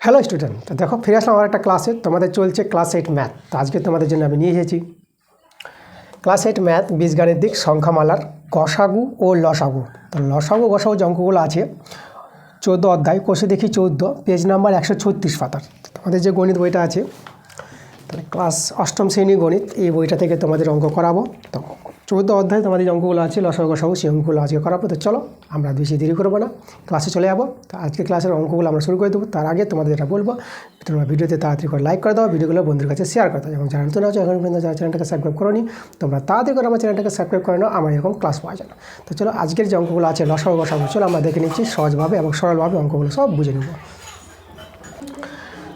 Hello student, তো দেখো ফিরে আসলাম আমার একটা ক্লাসে। তোমাদের চলছে ক্লাস 8 ম্যাথ। তো আজকে তোমাদের জন্য আমি নিয়ে এসেছি ক্লাস 8 ম্যাথ বীজগাণিতিক সংখ্যামালার গসাগু ও লসাগু। তো লসাগু গসাগু যে অঙ্কগুলো আছে 14 অধ্যায়, কোষে দেখি 14, পেজ নাম্বার 136 পাতার। তোমাদের যে গণিত বইটা আছে, তাহলে ক্লাস 8ম শ্রেণী গণিত, এই বইটা থেকে তোমাদের অঙ্ক করাবো। তো 14 অধ্যায় তোমাদের যে অঙ্কগুলো আছে লসাগু গসাগু, সেই অঙ্কগুলো আজকে করাবো। তো চলো আমরা বেশি দেরি করবো না, ক্লাসে চলে যাবো। তো আজকে ক্লাসের অঙ্কগুলো আমরা শুরু করে দেবো। তার আগে তোমাদের যেটা বলবো, তোমরা ভিডিওতে তাড়াতাড়ি করে লাইক করে দাও, ভিডিওগুলো বন্ধুদের কাছে শেয়ার করে দাও, এবং যারা নতুন আছো এখন পর্যন্ত যারা চ্যানেলটাকে সাবস্ক্রাইব করোনি, তোমরা তাড়াতাড়ি করে আমার চ্যানেলটাকে সাবস্ক্রাইব করে নাও, আমার এরকম ক্লাস পাওয়া যায় না। তো চলো আজকের যে অঙ্কগুলো আছে লসাগু গসাগু, চলো আমরা দেখে নিচ্ছি সহজভাবে এবং সরলভাবে অঙ্কগুলো সব বুঝে নেব।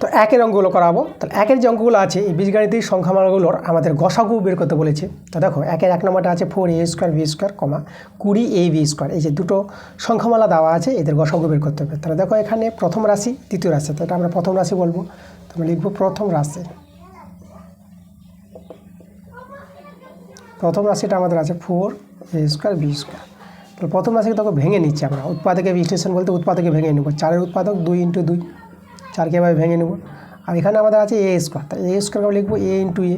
তো একের অঙ্কগুলো করাবো। তাহলে একের যে অঙ্কগুলো আছে এই বীজগাণিতিক সংখ্যামালাগুলোর আমাদের গসাগু বের করতে বলেছে। তো দেখো একের 1 নম্বরটা আছে 4a² b², 20ab²। এই যে দুটো সংখ্যামালা দেওয়া আছে, এদের গসাগু বের করতে হবে। তাহলে দেখো এখানে প্রথম রাশি দ্বিতীয় রাশি, তো এটা আমরা প্রথম রাশি বলবো। তো আমরা লিখবো প্রথম রাশি। প্রথম রাশিটা আমাদের আছে 4a² b²। তাহলে প্রথম রাশিকে তখন ভেঙে নিচ্ছি আমরা, উৎপাদকে বিশ্লেষণ বলতে উৎপাদকে ভেঙে নেব। 4-এর উৎপাদক 2 × 2, 4কে এভাবে ভেঙে নেব। আর এখানে আমাদের আছে a², তাই a²কে লিখবো a × a,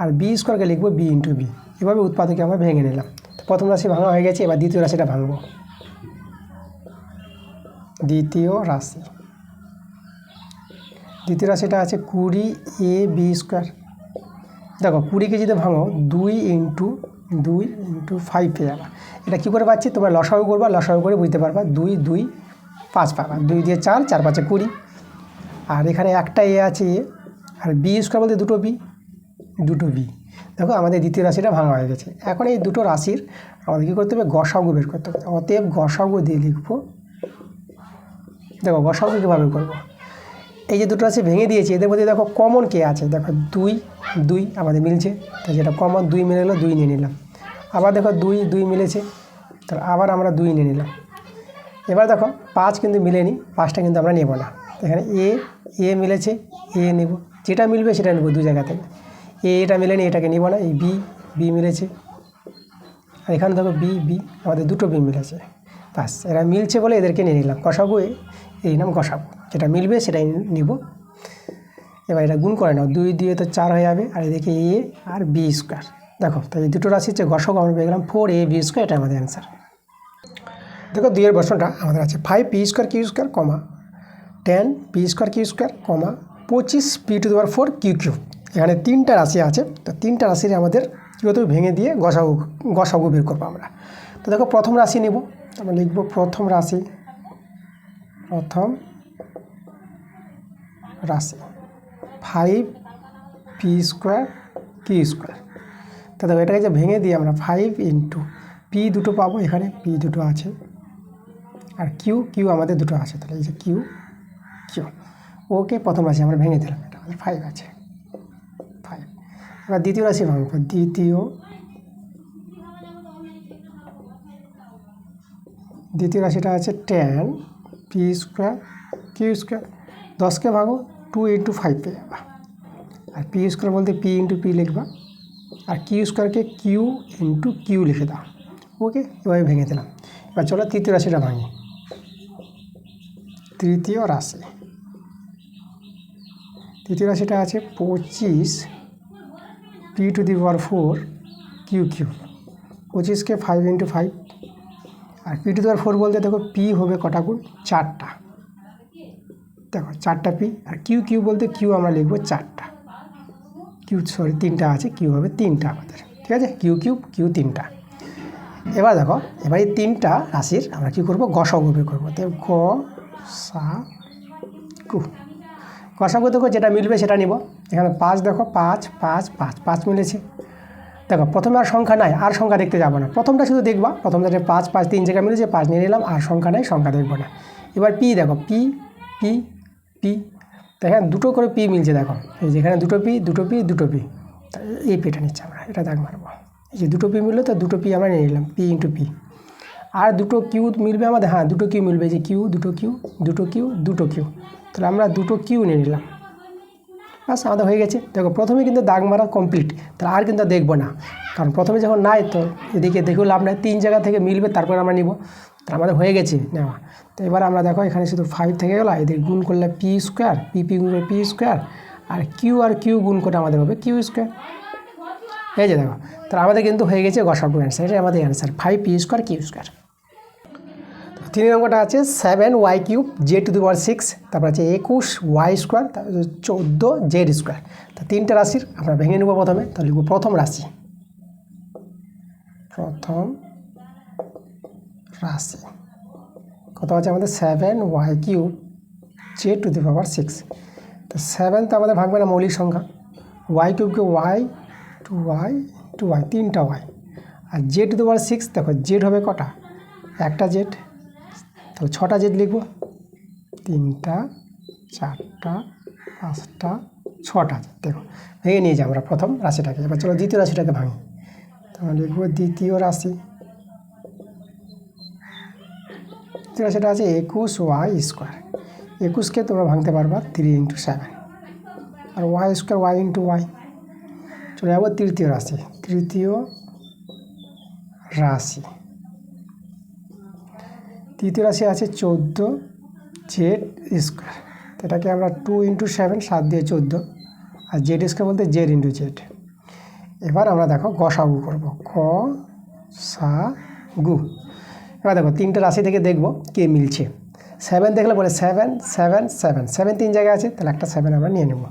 আর b²কে লিখবো b × b। এভাবে উৎপাদকে আমরা ভেঙে নিলাম। তো প্রথম রাশি ভাঙা হয়ে গেছে, এবার দ্বিতীয় রাশিটা ভাঙবো। দ্বিতীয় রাশিটা আছে 20ab²। দেখো 20কে যদি ভাঙো 2 × 2 × 5 পেয়ে যাবা। এটা কী করে পাচ্ছি, তোমরা লসাগু করবা, লসাগু করে বুঝতে পারবা। 2 2 5 পাবা, 2 দিয়ে 4, 4 5 20। আর এখানে একটা এ আছে এ, আর b² বলতে দুটো বি। দেখো আমাদের দ্বিতীয় রাশিটা ভাঙা হয়ে গেছে। এখন এই দুটো রাশির আমাদের কী করতে হবে, গসাগু বের করতে হবে। অতএব গসাগু দিয়ে লিখবো। দেখো গসাগু কীভাবে করবো, এই যে দুটো রাশি ভেঙে দিয়েছি, এদের মধ্যে দেখো কমন কে আছে, দেখো 2 আমাদের মিলছে, তাই যেটা কমন 2 মিলে গেলো, 2 নিয়ে নিলাম। আবার দেখো 2 মিলেছে, তাহলে আবার আমরা 2 নিয়ে নিলাম। এবার দেখো 5 কিন্তু মিলেনি, 5টা কিন্তু আমরা নেব না। এখানে এ মিলেছে, এ নেব, যেটা মিলবে সেটা নেব দু জায়গা থেকে। এটা মিলেনি, এটাকে নেব না। এই বি মিলেছে, আর এখানে দেখো বি আমাদের দুটো বি মিলেছে, বাস এরা মিলছে বলে এদেরকে নিয়ে নিলাম। গসাগু এই নাম গসাগু, যেটা মিলবে সেটাই নিব। এবার এটা গুণ করে নাও, 2 দিয়ে তো 4 হয়ে যাবে, আর এদিকে এ আর b²। দেখো তাই এই দুটো রাশির যে গসাগু আমরা পেয়ে গেলাম 4ab², এটা আমাদের অ্যান্সার। দেখো 2-এর প্রশ্নটা আমাদের আছে 5p² q², 10p² q², 25p⁴ q³। এখানে 3টা রাশি আছে। তো 3টা রাশির আমাদের কী করতে হবে, ভেঙে দিয়ে গসাগু বের করবো আমরা। তো দেখো প্রথম রাশি নেব, আমরা লিখবো প্রথম রাশি 5p² q²। তো দেখো এটাকে যে ভেঙে দিয়ে আমরা 5 × p দুটো পাবো, এখানে p দুটো আছে, আর কিউ আমাদের দুটো আছে। তাহলে এই যে কিউ ওকে প্রথম রাশি আমরা ভেঙে দিলাম, এটা আমাদের 5 আছে, 5। এবার দ্বিতীয় রাশি ভাঙবো। দ্বিতীয় রাশিটা আছে 10p² q²। 10কে ভাগো 2 × 5 পেয়ে যাবা, আর p² বলতে p × p লিখবা, আর q²কে q × q লিখে দাও। ওকে, এভাবে ভেঙে দিলাম। এবার চলো তৃতীয় রাশিটা ভাঙি। তৃতীয় রাশিটা আছে 25p⁴ q³। 25কে 5 × 5, আর p⁴ বলতে দেখো p হবে কটা গুণ, 4টা। দেখো 4টা p, আর q³ বলতে q আমরা লিখবো 4টা। তিনটা আছে, q হবে 3টা আমাদের, ঠিক আছে, q³ 3টা। এবার দেখো এবার এই 3টা রাশির আমরা কী করবো, গসাগু বের করবো। তো গসাগু দেখো যেটা মিলবে সেটা নিব। এখানে 5, দেখো 5 মিলেছে। দেখো প্রথমে আর সংখ্যা নাই, আর সংখ্যা দেখতে যাবো না, প্রথমটা শুধু দেখবা। প্রথমটা যে 5 3 জায়গায় মিলেছে, 5 নিয়ে নিলাম, আর সংখ্যা নাই, সংখ্যা দেখবো না। এবার পি দেখো পি দেখেন দুটো করে পি মিলছে। দেখো এই যেখানে দুটো পি, এই পিটা নিচ্ছে আমরা, এটা দাগ মারবো। এই যে দুটো পি মিললো, তো দুটো পি আমরা নিয়ে নিলাম, p × p। আর দুটো কিউ মিলবে আমাদের, হ্যাঁ দুটো কিউ মিলবে, যে দুটো কিউ, তাহলে আমরা দুটো কিউ নিয়ে নিলাম, বাস আমাদের হয়ে গেছে। দেখো প্রথমে কিন্তু দাগ মারা কমপ্লিট, তাহলে আর কিন্তু দেখবো না, কারণ প্রথমে যখন নাই তো এদিকে দেখেও লাভ নাই, 3 জায়গা থেকে মিলবে তারপর আমরা নিব। তা আমাদের হয়ে গেছে নেওয়া। তো এবার আমরা দেখো এখানে শুধু 5 থেকে গেলো, এদের গুণ করলে পি স্কোয়ার, পি গুণ করে পি স্কোয়ার, আর কিউ গুণ করে আমাদের হবে কিউ স্কোয়ার। এই যে দেখো, তাহলে আমাদের কিন্তু হয়ে গেছে গসাগু অ্যান্সার। এটাই আমাদের answer 5p square Q square. 3 নম্বরটা আছে 7y³ z⁶, তারপর আছে 21y স্কোয়ার, তারপর 14z স্কোয়ার। তা তিনটে রাশির আমরা ভেঙে নেব প্রথমে। তাহলে লিখব প্রথম রাশি, কত আছে আমাদের 7y³ z⁶। তো 7 তো আমাদের ভাঙবে না, মৌলিক সংখ্যা। y³ y, 2y, 2y, 3টা y, আর z⁶ দেখো জেড হবে কটা, একটা জেড, তাহলে 6টা জেড লিখব, 3টা 4টা 5টা 6টা। দেখো ভেঙে নিয়ে যাই আমরা প্রথম রাশিটাকে। এবার চলো দ্বিতীয় রাশিটাকে ভাঙি। তাহলে লিখব দ্বিতীয় রাশি, সেটা আছে 21y স্কোয়ার। 21কে তোমরা ভাঙতে পারবা 3 × 7, আর y স্কোয়ার y × y। চলে যাবো তৃতীয় রাশি। তৃতীয় রাশি আছে 14z স্কোয়ার। এটাকে আমরা 2 × 7, 7 দিয়ে 14, আর জেড স্কোয়ার বলতে জেড × জেড। এবার আমরা দেখো গসাগু করব, গসাগু। এবার দেখো তিনটে রাশি থেকে দেখব কে মিলছে। 7 দেখলে বলে 7 7 7, 7 3 জায়গায় আছে, তাহলে একটা 7 আমরা নিয়ে নেব।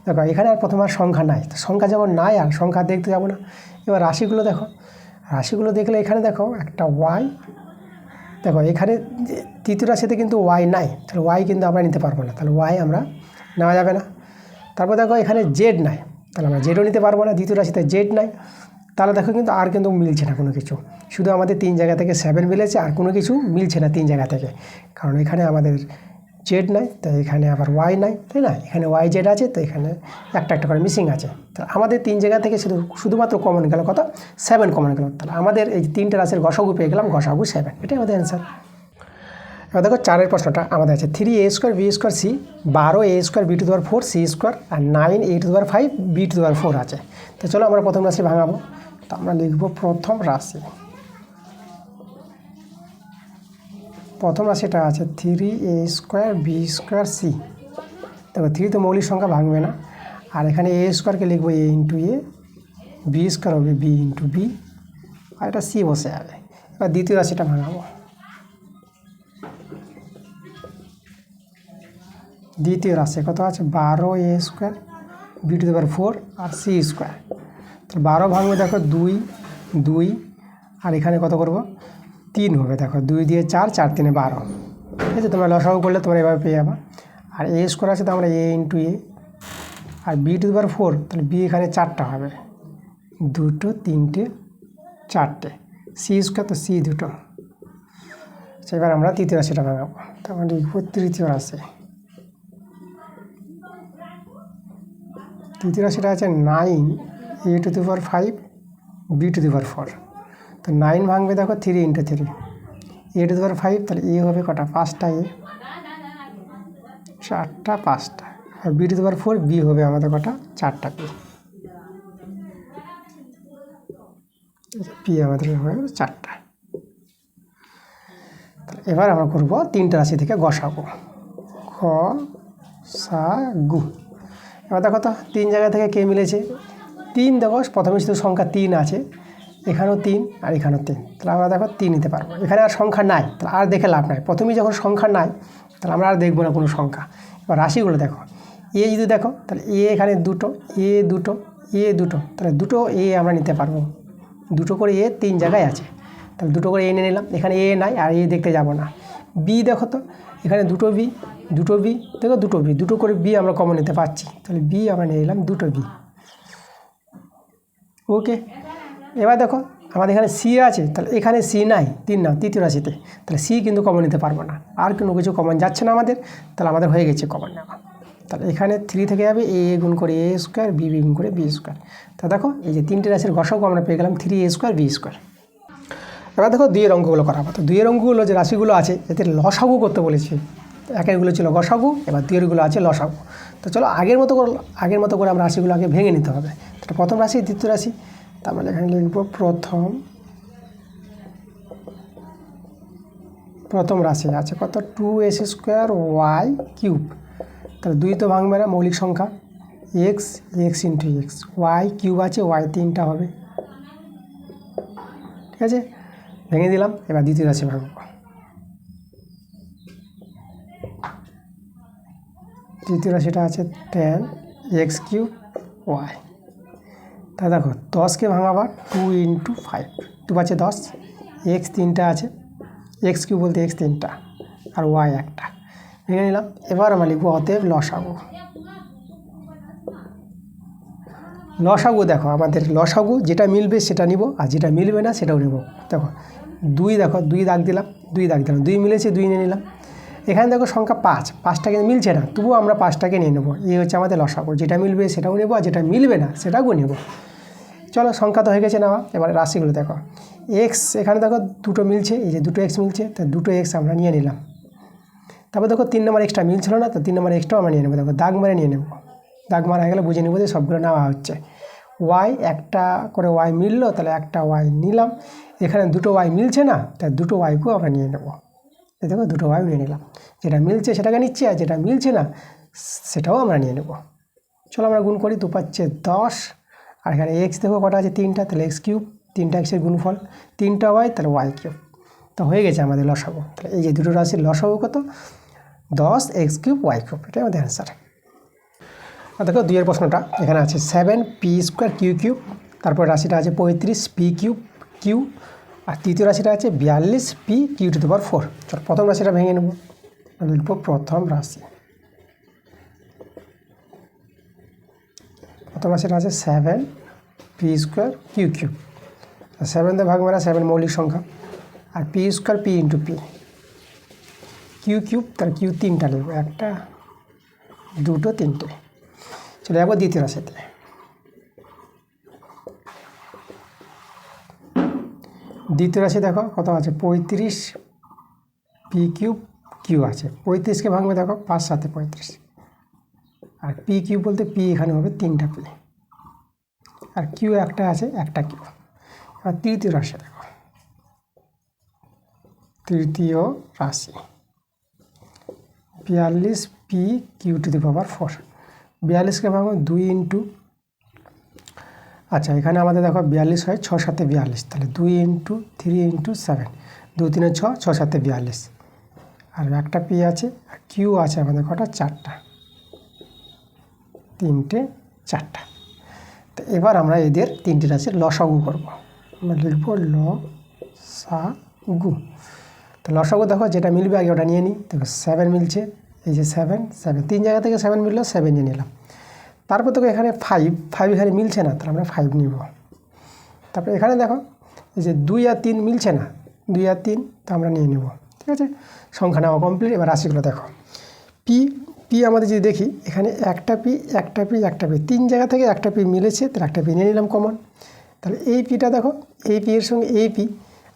দেখো এখানে আর প্রথম আর সংখ্যা নাই, তো সংখ্যা যেমন নাই আর সংখ্যা দেখতে যাবো না। এবার রাশিগুলো দেখো, রাশিগুলো দেখলে এখানে দেখো একটা ওয়াই, দেখো এখানে তৃতীয় রাশিতে কিন্তু ওয়াই নাই, তাহলে ওয়াই কিন্তু আমরা নিতে পারবো না, তাহলে ওয়াই আমরা নেওয়া যাবে না। তারপর দেখো এখানে জেড নাই, তাহলে আমরা জেডও নিতে পারবো না, দ্বিতীয় রাশিতে জেড নাই। তাহলে দেখো কিন্তু আর কিন্তু মিলছে না কোনো কিছু, শুধু আমাদের 3 জায়গা থেকে 7 মিলেছে, আর কোনো কিছু মিলছে না 3 জায়গা থেকে, কারণ এখানে আমাদের জেড নাই, তো এখানে আবার ওয়াই নাই, তাই না? এখানে ওয়াই জেড আছে, তো এখানে একটা একটা করে মিসিং আছে। তো আমাদের 3 জায়গা থেকে শুধুমাত্র কমন গেল কত, 7 কমন গেল। তাহলে আমাদের এই 3টে রাশির গসাগু পেয়ে গেলাম, গসাগু 7। এটাই আমাদের অ্যান্সার। এবার দেখো 4 প্রশ্নটা আমাদের আছে 3a² b² c, 12a² b⁴ c square, আর 9a⁵ b⁴ আছে। তো চলো আমরা প্রথম রাশি ভাঙাবো। তো আমরা লিখব প্রথম রাশিটা আছে 3a² b² c। দেখো 3 তো মৌলিক সংখ্যা, ভাঙবে না, আর এখানে a²কে লিখবো a × a, b² হবে b × b, আর এটা c বসে যাবে। এবার দ্বিতীয় রাশিটা ভাঙাবো। দ্বিতীয় রাশি কত আছে 12a² b⁴ আর c স্কোয়ার। তো 12 ভাঙবে, দেখো 2 2, আর এখানে কত করব 3 হবে, দেখো 2 দিয়ে 4, 4 3 12। ঠিক আছে, তোমরা লসাগু করলে তোমরা এভাবে পেয়ে যাবা। আর a² আছে, তো আমরা a × a, আর b⁴ তাহলে b এখানে 4টা হবে, 2টো 3টে 4টে, c স্কোয়ার তো c 2টো। এবার আমরা তৃতীয় রাশিটা ভাঙাবো। তারপর লিখব তৃতীয় রাশিটা আছে 9a⁵ b⁴। তো 9 ভাঙবে, দেখো 3 × 3, a⁵, তাহলে a হবে কটা, 5টা a, 4টা 5টা, আর b⁴ b হবে আমাদের কটা, 4টা p। p আমাদের হবে 4টা। এবার আমরা করব 3টে রাশি থেকে গসাগু, গসাগু। এবার দেখো তো 3 জায়গা থেকে কে মিলেছে, 3 দেখো প্রথমে শুধু সংখ্যা 3 আছে, এখানেও 3 আর এখানেও 3, তাহলে আমরা দেখো 3 নিতে পারবো। এখানে আর সংখ্যা নাই, তাহলে আর দেখে লাভ নাই, প্রথমেই যখন সংখ্যা নাই তাহলে আমরা আর দেখবো না কোনো সংখ্যা। এবার রাশিগুলো দেখো, এ যদি দেখো তাহলে এ এখানে 2টো, এ 2টো, এ 2টো, তাহলে 2টো এ আমরা নিতে পারবো, 2টো করে এ 3 জায়গায় আছে, তাহলে 2টো করে এ নিয়ে নিলাম। এখানে এ নাই, আর এ দেখতে যাব না। বি দেখো তো, এখানে 2টো বি, 2টো বি, দেখো 2টো বি, 2টো করে বি আমরা কমন নিতে পারছি, তাহলে বি আমরা নিয়ে নিলাম 2টো বি। ওকে, এবার দেখো আমাদের এখানে সি আছে, তাহলে এখানে সি নাই, 3 নাও তৃতীয় রাশিতে, তাহলে সি কিন্তু কমন নিতে পারবো না, আর কোনো কিছু কমন যাচ্ছে না আমাদের, তাহলে আমাদের হয়ে গেছে কমন নেওয়া। তাহলে এখানে 3 থেকে যাবে a গুণ করে a², b গুণ করে b²। তা দেখো এই যে 3টে রাশির গসাগু আমরা পেয়ে গেলাম 3a² b²। এবার দেখো 2 অঙ্কগুলো করাবো। তো 2 অঙ্কগুলো যে রাশিগুলো আছে এদের লসাগু করতে বলেছি। একেরগুলো ছিল গসাগু, এবার 2 আছে লসাগু। তো চলো আগের মতো করে আমরা রাশিগুলো আগে ভেঙে নিতে হবে। তো প্রথম রাশি, দ্বিতীয় রাশি, তার মানে এখানে লিখব প্রথম প্রথম রাশি আছে কত 2s স্কোয়ার ওয়াই কিউব, তাহলে 2 তো ভাঙবে না, মৌলিক সংখ্যা x x into x, y cube আছে, ওয়াই 3টা হবে। ঠিক আছে, ভেঙে দিলাম। এবার দ্বিতীয় রাশি ভাঙব। দ্বিতীয় রাশিটা আছে tan এক্স কিউব ওয়াই। তা দেখো 10কে ভাঙাবার 2 ইন্টু 5, 2 আছে 10, এক্স 3টা আছে, এক্স কিউব বলতে এক্স 3টা আর ওয়াই 1টা, ভেঙে নিলাম। এবার আমরা লিখবো অতএব লসাগু। লসাগু দেখো আমাদের লসাগু যেটা মিলবে সেটা নিব, আর যেটা মিলবে না সেটাও নেব। দেখো 2, দেখো 2 দাগ দিলাম, 2 দাগ দিলাম, 2 মিলেছে 2 নিয়ে নিলাম। এখানে দেখো সংখ্যা 5, 5টা কিন্তু মিলছে না, তবুও আমরা 5টাকে নিয়ে নেবো। এই হচ্ছে আমাদের লসাগু, যেটা মিলবে সেটাও নেবো, আর যেটা মিলবে না সেটাও নেব। চলো সংখ্যা তো হয়ে গেছে নেওয়া। এবার রাশিগুলো দেখো, এক্স এখানে দেখো দুটো মিলছে, এই যে দুটো এক্স মিলছে, তো দুটো এক্স আমরা নিয়ে নিলাম। তারপর দেখো 3 নম্বর এক্সট্রা মিলছিল না, তো 3 নম্বর এক্সট্রাও আমরা নিয়ে নেবো। দেখো দাগ মারে নিয়ে নেবো, দাগ মারা হয়ে গেলে বুঝে নেবো যে সবগুলো নেওয়া হচ্ছে। ওয়াই একটা করে ওয়াই মিললো, তাহলে একটা ওয়াই নিলাম। এখানে দুটো ওয়াই মিলছে না, তাই দুটো ওয়াইকেও আমরা নিয়ে নেবো। এই দেখো দুটো ওয়াই নিয়ে নিলাম, যেটা মিলছে সেটাকে নিচ্ছি, আর যেটা মিলছে না সেটাও আমরা নিয়ে নেব। চলো আমরা গুণ করি, 2 পাচ্ছে 10, আর এখানে এক্স দেখো কটা আছে 3টা, তাহলে এক্স কিউব, 3টা এক্সের গুণফল, 3টা ওয়াই তাহলে ওয়াই কিউব। তো হয়ে গেছে আমাদের লসাগু। তাহলে এই যে দুটো রাশির লসাগু কত, 10 এক্স কিউব ওয়াই কিউব, এটাই আমাদের অ্যান্সার। আর দেখো 2 এর প্রশ্নটা এখানে আছে 7 পি স্কোয়ার কিউ কিউব, তারপর রাশিটা আছে 35 পি কিউব কিউ, আর তৃতীয় রাশিটা আছে 42 P Q to the power 4। চলো প্রথম রাশিটা ভেঙে নেব, লিখবো প্রথম রাশি। প্রথম রাশিটা আছে 7 পি স্কোয়ার কিউ কিউব, 7 দিয়ে ভাগ মারা 7 মৌলিক সংখ্যা, আর P square P into P, Q cube তার কিউ 3টা লিখবো, 1টা 2টো 3টে। চলে যাবো দ্বিতীয় রাশিতে। দ্বিতীয় রাশি দেখো কত আছে 35 পি কিউব কিউ আছে, 35কে ভাঙবে দেখো 5 7 35, আর পি কিউ বলতে পি এখানে হবে 3টা পি, আর কিউ একটা আছে 1টা কিউ। আর তৃতীয় রাশি দেখো, তৃতীয় রাশি 42 P Q to the power 4, 42কে ভাঙো 2 ইন্টু, আচ্ছা এখানে আমাদের দেখো 42 হয় 6 7 42, তাহলে 2 ইন্টু 3 ইন্টু 7, 2 3 6, 6 7 42, আর একটা পি আছে, আর কিউ আছে আমাদের কটা 4টা, 3টে 4টা। তো এবার আমরা এদের 3টে রাশির লসাগু করব। আমরা লিখবো লসাগু। তো লসাগু দেখো যেটা মিলবে আগে ওটা নিয়ে নিই। দেখো 7 মিলছে, এই যে 7 7 3 জায়গা থেকে 7 মিললো, 7 নিয়ে নিলাম। তারপর দেখো এখানে 5 এখানে মিলছে না, তাহলে আমরা 5 নিব। তারপরে এখানে দেখো এই যে 2 আর 3 মিলছে না, 2 আর 3 তো আমরা নিয়ে নেব। ঠিক আছে, সংখ্যা নেওয়া কমপ্লিট। এবার রাশিগুলো দেখো, পি পি আমাদের যদি দেখি এখানে একটা পি একটা পি একটা পি, 3 জায়গা থেকে একটা পি মিলেছে, তাহলে একটা পি নিয়ে নিলাম কমন। তাহলে এই পিটা দেখো, এই পি এর সঙ্গে এই পি,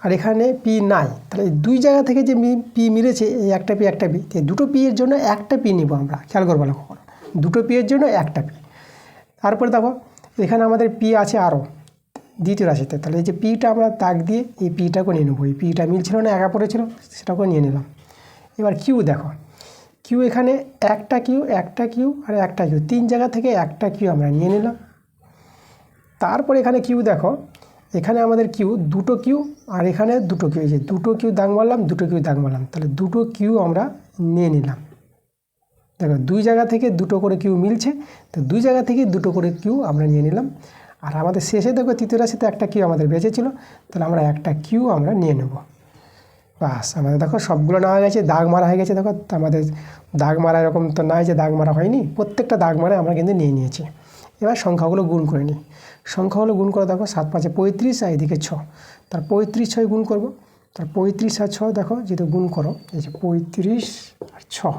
আর এখানে পি নাই, তাহলে এই 2 জায়গা থেকে যে পি মিলেছে, এই একটা পি এই দুটো পি এর জন্য একটা পি নিব আমরা, খেয়াল করবো লক্ষ্য করো, দুটো পি এর জন্য একটা পি। তারপরে দেখো এখানে আমাদের পি আছে আরও দ্বিতীয় রাশিতে, তাহলে এই যে পিটা আমরা দাগ দিয়ে এই পিটাকে নিয়ে নেবো। এই পিটা মিলছিল না, একা পড়েছিল, সেটাকেও নিয়ে নিলাম। এবার কিউ দেখো, কিউ এখানে একটা কিউ আর একটা কিউ, 3 জায়গা থেকে একটা কিউ আমরা নিয়ে নিলাম। তারপর এখানে কিউ দেখো, এখানে আমাদের কিউ দুটো কিউ, আর এখানে দুটো কিউ, এই যে দুটো কিউ দাগ মারলাম, দুটো কিউ দাগ মারলাম, তাহলে দুটো কিউ আমরা নিয়ে নিলাম। দেখো 2 জায়গা থেকে দুটো করে কিউ মিলছে, তো 2 জায়গা থেকে দুটো করে কিউ আমরা নিয়ে নিলাম। আর আমাদের শেষে দেখো তৃতীয় রাশিতে একটা কিউ আমাদের বেঁচেছিল, তাহলে আমরা একটা কিউ আমরা নিয়ে নেব। বাস আমাদের দেখো সবগুলো নেওয়া গেছে, দাগ মারা হয়ে গেছে। দেখো আমাদের দাগ মারা এরকম তো নয় যে দাগ মারা হয়নি, প্রত্যেকটা দাগ মারা আমরা কিন্তু নিয়ে নিয়েছি। এবার সংখ্যাগুলো গুণ করে নিই। সংখ্যাগুলো গুণ করে দেখো 7 5 35, আর এদিকে 6, তার 35 6 গুণ করবো। তার 35 আর 6 দেখো যেহেতু গুণ করো, এই যে 35 আর 6,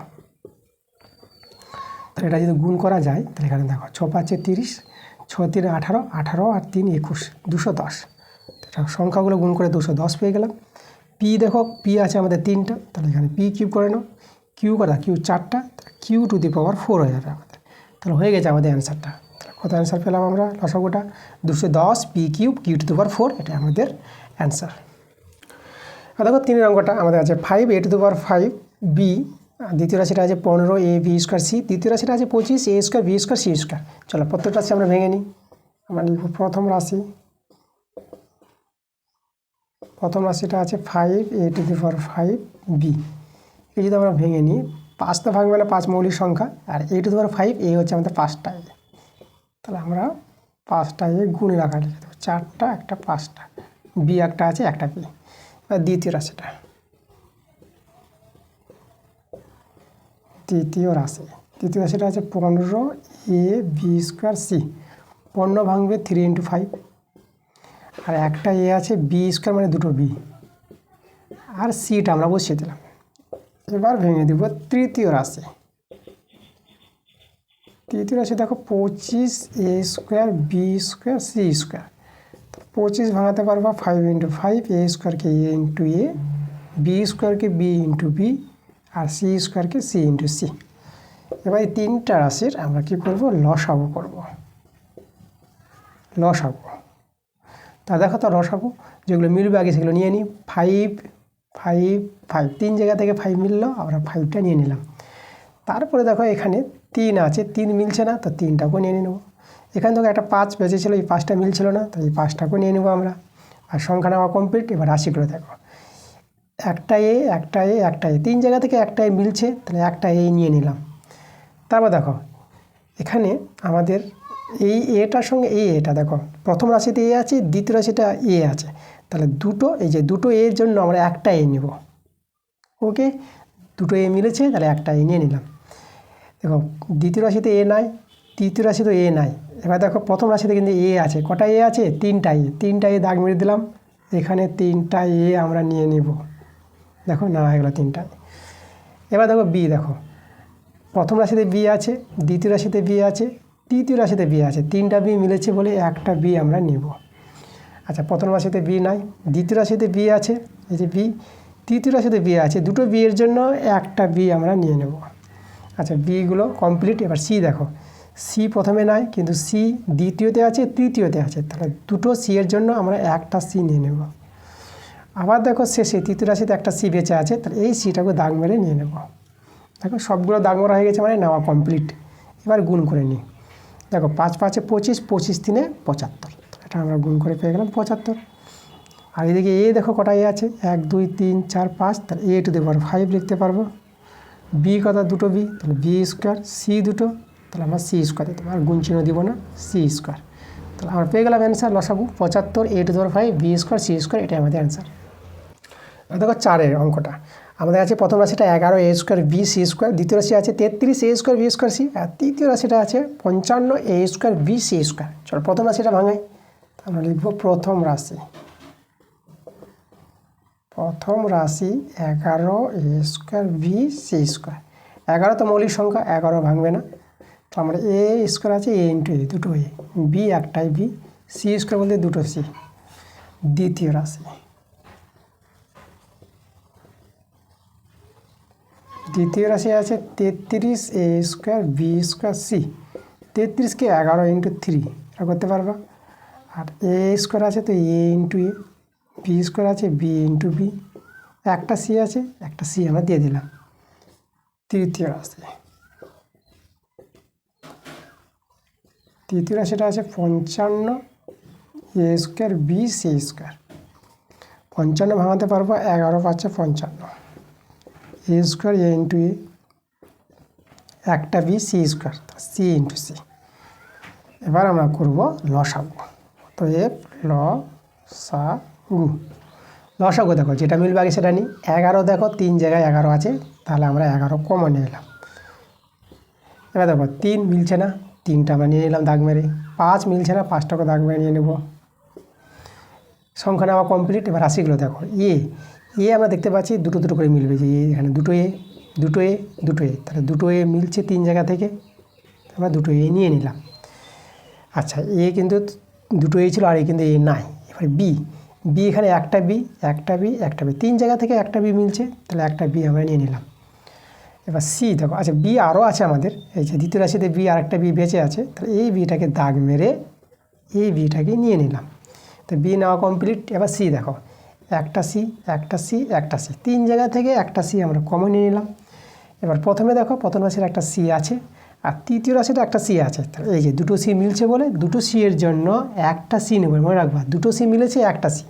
তাহলে এটা যদি গুণ করা যায়, তাহলে এখানে দেখো 6 5 30, 6 3 18, 18 আর 3 21, 210। সংখ্যাগুলো গুণ করে 210 পেয়ে গেলাম। পি দেখো, পি আছে আমাদের 3টা, তাহলে এখানে পি কিউব করে নাও, কিউ করা কিউ 4টা, কিউ টু দি পাওয়ার 4 হয়ে যাবে আমাদের। তাহলে হয়ে গেছে আমাদের অ্যান্সারটা। তাহলে কত অ্যান্সার পেলাম আমরা লসাগুটা? 210 P cube Q to the power 4, এটা আমাদের অ্যান্সার। দেখো 3 অঙ্কটা আমাদের আছে 5 a to the power 5 b, দ্বিতীয় রাশিটা আছে 15 a b স্কোয়ার c, তৃতীয় রাশিটা আছে 25 a square b square c square. চলো প্রত্যেকটা রাশি আমরা ভেঙে নিই। আমরা লিখব প্রথম রাশিটা আছে 5 a to the power 5 b। এই যদি আমরা ভেঙে নিই, 5 তো ভাঙবে না, 5 মৌলিক সংখ্যা, আর a to the power 5 a হচ্ছে আমাদের 5টা a। তাহলে আমরা 5টা a গুণের আকারে লিখে দেবো, 4টা একটা 5টা, b একটা আছে একটা b। এবার দ্বিতীয় রাশিটা আছে 15 a b স্কোয়ার c। 15 ভাঙবে 3 × 5, আর একটা এ আছে বি স্কোয়ার মানে দুটো বি, আর সিটা আমরা বসিয়ে দিলাম। এবার ভেঙে দেব তৃতীয় রাশি দেখো 25 a square B square C square. 25 ভাঙাতে পারবা 5 × 5, a স্কোয়ারকে a × a, বি স্কোয়ারকে b × b, আর সি স্কোয়ারকে c × c। এবার এই 3টা রাশির আমরা কি করব, লসাগু করব। তা দেখো তো লসাগু যেগুলো মিলবে আগে সেগুলো নিয়ে নিই। 5 5 5, 3 জায়গা থেকে 5 মিললো, আমরা 5টা নিয়ে নিলাম। তারপরে দেখো এখানে 3 আছে, 3 মিলছে না, তো 3টাকেও নিয়ে নেব। এখানে দেখো একটা 5 বেঁচেছিল, এই 5টা মিলছিল না, তো এই 5টাকেও নিয়ে নেব আমরা। আর সংখ্যা নেওয়া কমপ্লিট। এবার রাশিগুলো দেখো, একটা এ 3 জায়গা থেকে একটা এ মিলছে, তাহলে একটা এ নিয়ে নিলাম। তারপর দেখো এখানে আমাদের এই এটার সঙ্গে এই এটা দেখো, প্রথম রাশিতে এ আছে, দ্বিতীয় রাশিটা এ আছে, তাহলে দুটো এর জন্য আমরা একটা এ নেব। ওকে, দুটো এ মিলেছে, তাহলে একটা এ নিয়ে নিলাম। দেখো দ্বিতীয় রাশিতে এ নাই, তৃতীয় রাশিতে এ নাই। এবার দেখো প্রথম রাশিতে কিন্তু এ আছে, কটা এ আছে, 3টা এ দাগ মেরে দিলাম। এখানে 3টা এ আমরা নিয়ে নেব। দেখো না হয়ে গেলো 3টা। এবার দেখো বি, দেখো প্রথম রাশিতে বি আছে, দ্বিতীয় রাশিতে বি আছে, তৃতীয় রাশিতে বি আছে, 3টা বি মিলেছে বলে একটা বি আমরা নেব। আচ্ছা প্রথম রাশিতে বি নাই, দ্বিতীয় রাশিতে বি আছে, এই যে বি, তৃতীয় রাশিতে বি আছে, দুটো বি এর জন্য একটা বি আমরা নিয়ে নেব। আচ্ছা বিগুলো কমপ্লিট। এবার সি দেখো, সি প্রথমে নাই, কিন্তু সি দ্বিতীয়তে আছে, তৃতীয়তে আছে, তাহলে দুটো সি এর জন্য আমরা একটা সি নিয়ে নেব। আবার দেখো শেষে তৃতীয় রাশিতে একটা সি বেঁচে আছে, তাহলে এই সিটাকে দাগ মেরে নিয়ে নেব। দেখো সবগুলো দাগ মারা হয়ে গেছে, মানে নেওয়া কমপ্লিট। এবার গুণ করে নিই। দেখো 5 × 5 = 25, 25 × 3 = 75, এটা আমরা গুণ করে পেয়ে গেলাম 75। আর এদিকে এ দেখো কটা এ আছে, 1 2 3 4 5, তাহলে a টু দি পাওয়ার 5 লিখতে পারবো। বি কথা, দুটো বি, তাহলে বি স্কোয়ার, সি দুটো, তাহলে আমরা সি স্কোয়ার দিতে পারবো, আর গুণ চিহ্ন দিব না, সি স্কোয়ার। তাহলে আমরা পেয়ে গেলাম অ্যান্সার লসাগু 75 a to the power 5 b square C square, এটাই আমাদের অ্যান্সার। দেখো 4-এর অঙ্কটা আমাদের আছে, প্রথম রাশিটা 11 a square B C square, দ্বিতীয় রাশি আছে 33 a square B square C, আর তৃতীয় রাশিটা আছে 55 a square B C square. চলো প্রথম রাশিটা ভাঙাই। আমরা লিখব প্রথম রাশি 11 a square B C square. 11 তো মৌলিক সংখ্যা, 11 ভাঙবে না, তো আমরা এ স্কোয়ার আছে a × a, দুটো এ, বি একটাই বি, সি স্কোয়ার বলতে দুটো সি। দ্বিতীয় রাশি আছে 33 a square B square C. 33কে 11 × 3 এটা করতে পারবা। আর এ স্কোয়ার আছে তো a × a, বি স্কোয়ার আছে বি × বি, একটা সি আছে, একটা সি আমরা দিয়ে দিলাম। তৃতীয় রাশিটা আছে 55 a square B C square. 55 ভাঙাতে পারবো, 11 × 5 = 55, a স্কোয়ার a × a, একটা বি সি স্কোয়ার, সি × সি। এবার আমরা করব লসাগু। তো লসাগু দেখো যেটা মিলবে আগে সেটা নিই। 11 দেখো 3 জায়গায় 11 আছে, তাহলে আমরা 11 কমন নিয়ে নিলাম। এবার দেখো 3 মিলছে না, 3টা আমরা নিয়ে নিলাম দাগ মেরে। 5 মিলছে না, 5টাকে দাগ মেরে নিয়ে নেব। সংখ্যা নেওয়া কমপ্লিট। এবার রাশিগুলো দেখো, এ আমরা দেখতে পাচ্ছি দুটো করে মিলবে, যে এখানে দুটো এ, তাহলে দুটো এ মিলছে 3 জায়গা থেকে, আমরা দুটো এ নিয়ে নিলাম। আচ্ছা এ কিন্তু দুটো এ ছিল, আর এ কিন্তু এ নাই। এবার বি এখানে একটা বি, 3 জায়গা থেকে একটা বি মিলছে, তাহলে একটা বি আমরা নিয়ে নিলাম। এবার সি দেখো, আচ্ছা বি আরও আছে আমাদের, এই যে দ্বিতীয় রাশিতে বি আর একটা বি বেঁচে আছে, তাহলে এই বিটাকে দাগ মেরে এই বিটাকে নিয়ে নিলাম। তো বি নেওয়া কমপ্লিট। এবার সি দেখো, একটা সি একটা সি একটা সি, 3 জায়গা থেকে একটা সি আমরা কমন নিয়ে নিলাম। এবার প্রথমে দেখো প্রথম রাশির একটা সি আছে আর তৃতীয় রাশিটা একটা সি আছে, তাহলে এই যে দুটো সি মিলছে বলে দুটো সি এর জন্য একটা সি নেব, মনে রাখবা দুটো সি মিলেছে একটা সি।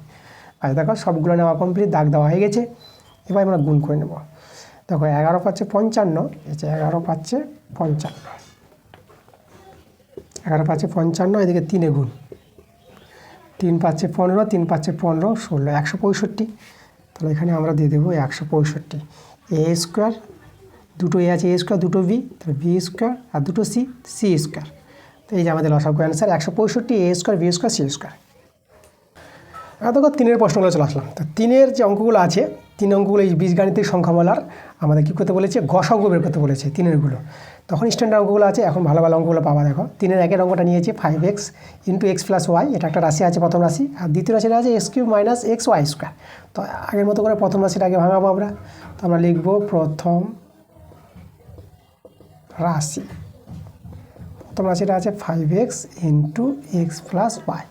আর দেখো সবগুলো নেওয়া কমপ্লিট, দাগ দেওয়া হয়ে গেছে। এবার আমরা গুণ করে নেব। দেখো 11 পাচ্ছে 55, এই যে 11 পাচ্ছে 55, 11 পাচ্ছে 55, এদিকে 3 গুণ, 3 পাচ্ছে 15, 3 পাচ্ছে 15, 16, 165। তাহলে এখানে আমরা দিয়ে দেবো 165। এ স্কোয়ার, দুটো এ আছে এ স্কোয়ার, দুটো বি, তাহলে বি স্কোয়ার আর দুটো সি, সি স্কোয়ার। তো এই যে আমাদের লসাগু answer 165, A square B square C square. দেখো 3-এর প্রশ্নগুলো চলে আসলাম। তো 3-এর যে অঙ্কগুলো আছে, 3 অঙ্কগুলো এই বীজগাণিতিক সংখ্যামালার আমাদের কী করতে বলেছে, গসাগু বের করতে বলেছে 3-এরগুলো। তখন স্ট্যান্ডার্ড অঙ্কগুলো আছে, এখন ভালো ভালো অঙ্কগুলো পাবা। দেখো 3-এর একের অঙ্কটা নিয়েছি 5x × x + y, এটা একটা রাশি আছে প্রথম রাশি, আর দ্বিতীয় রাশিটা আছে x³ - xy²। তো আগের মতো করে প্রথম রাশিটা আগে ভাঙাবো আমরা। তো আমরা লিখব প্রথম রাশি, প্রথম রাশিটা আছে 5x × x + y।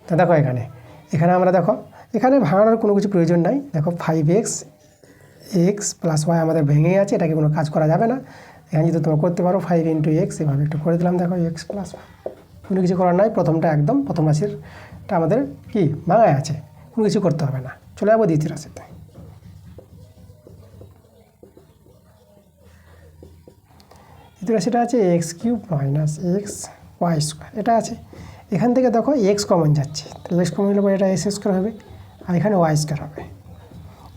তো দেখো এখানে আমরা দেখো এখানে ভাঙানোর কোনো কিছু প্রয়োজন নাই। দেখো 5x x + y আমাদের ভেঙে আছে, এটাকে কোনো কাজ করা যাবে না। এখানে যদি তোমরা করতে পারো 5 × x, এভাবে একটু করে দিলাম। দেখো x + y, কোনো কিছু করার নাই। প্রথমটা একদম প্রথম রাশিরটা আমাদের কি ভাঙায় আছে, কোনো কিছু করতে হবে না। চলে যাবো দ্বিতীয় রাশিতে। দ্বিতীয় রাশিটা আছে x³ - xy², এটা আছে। এখান থেকে দেখো x কমন যাচ্ছে, তাহলে x কমন হলে এটা s² হবে আর এখানে y² হবে।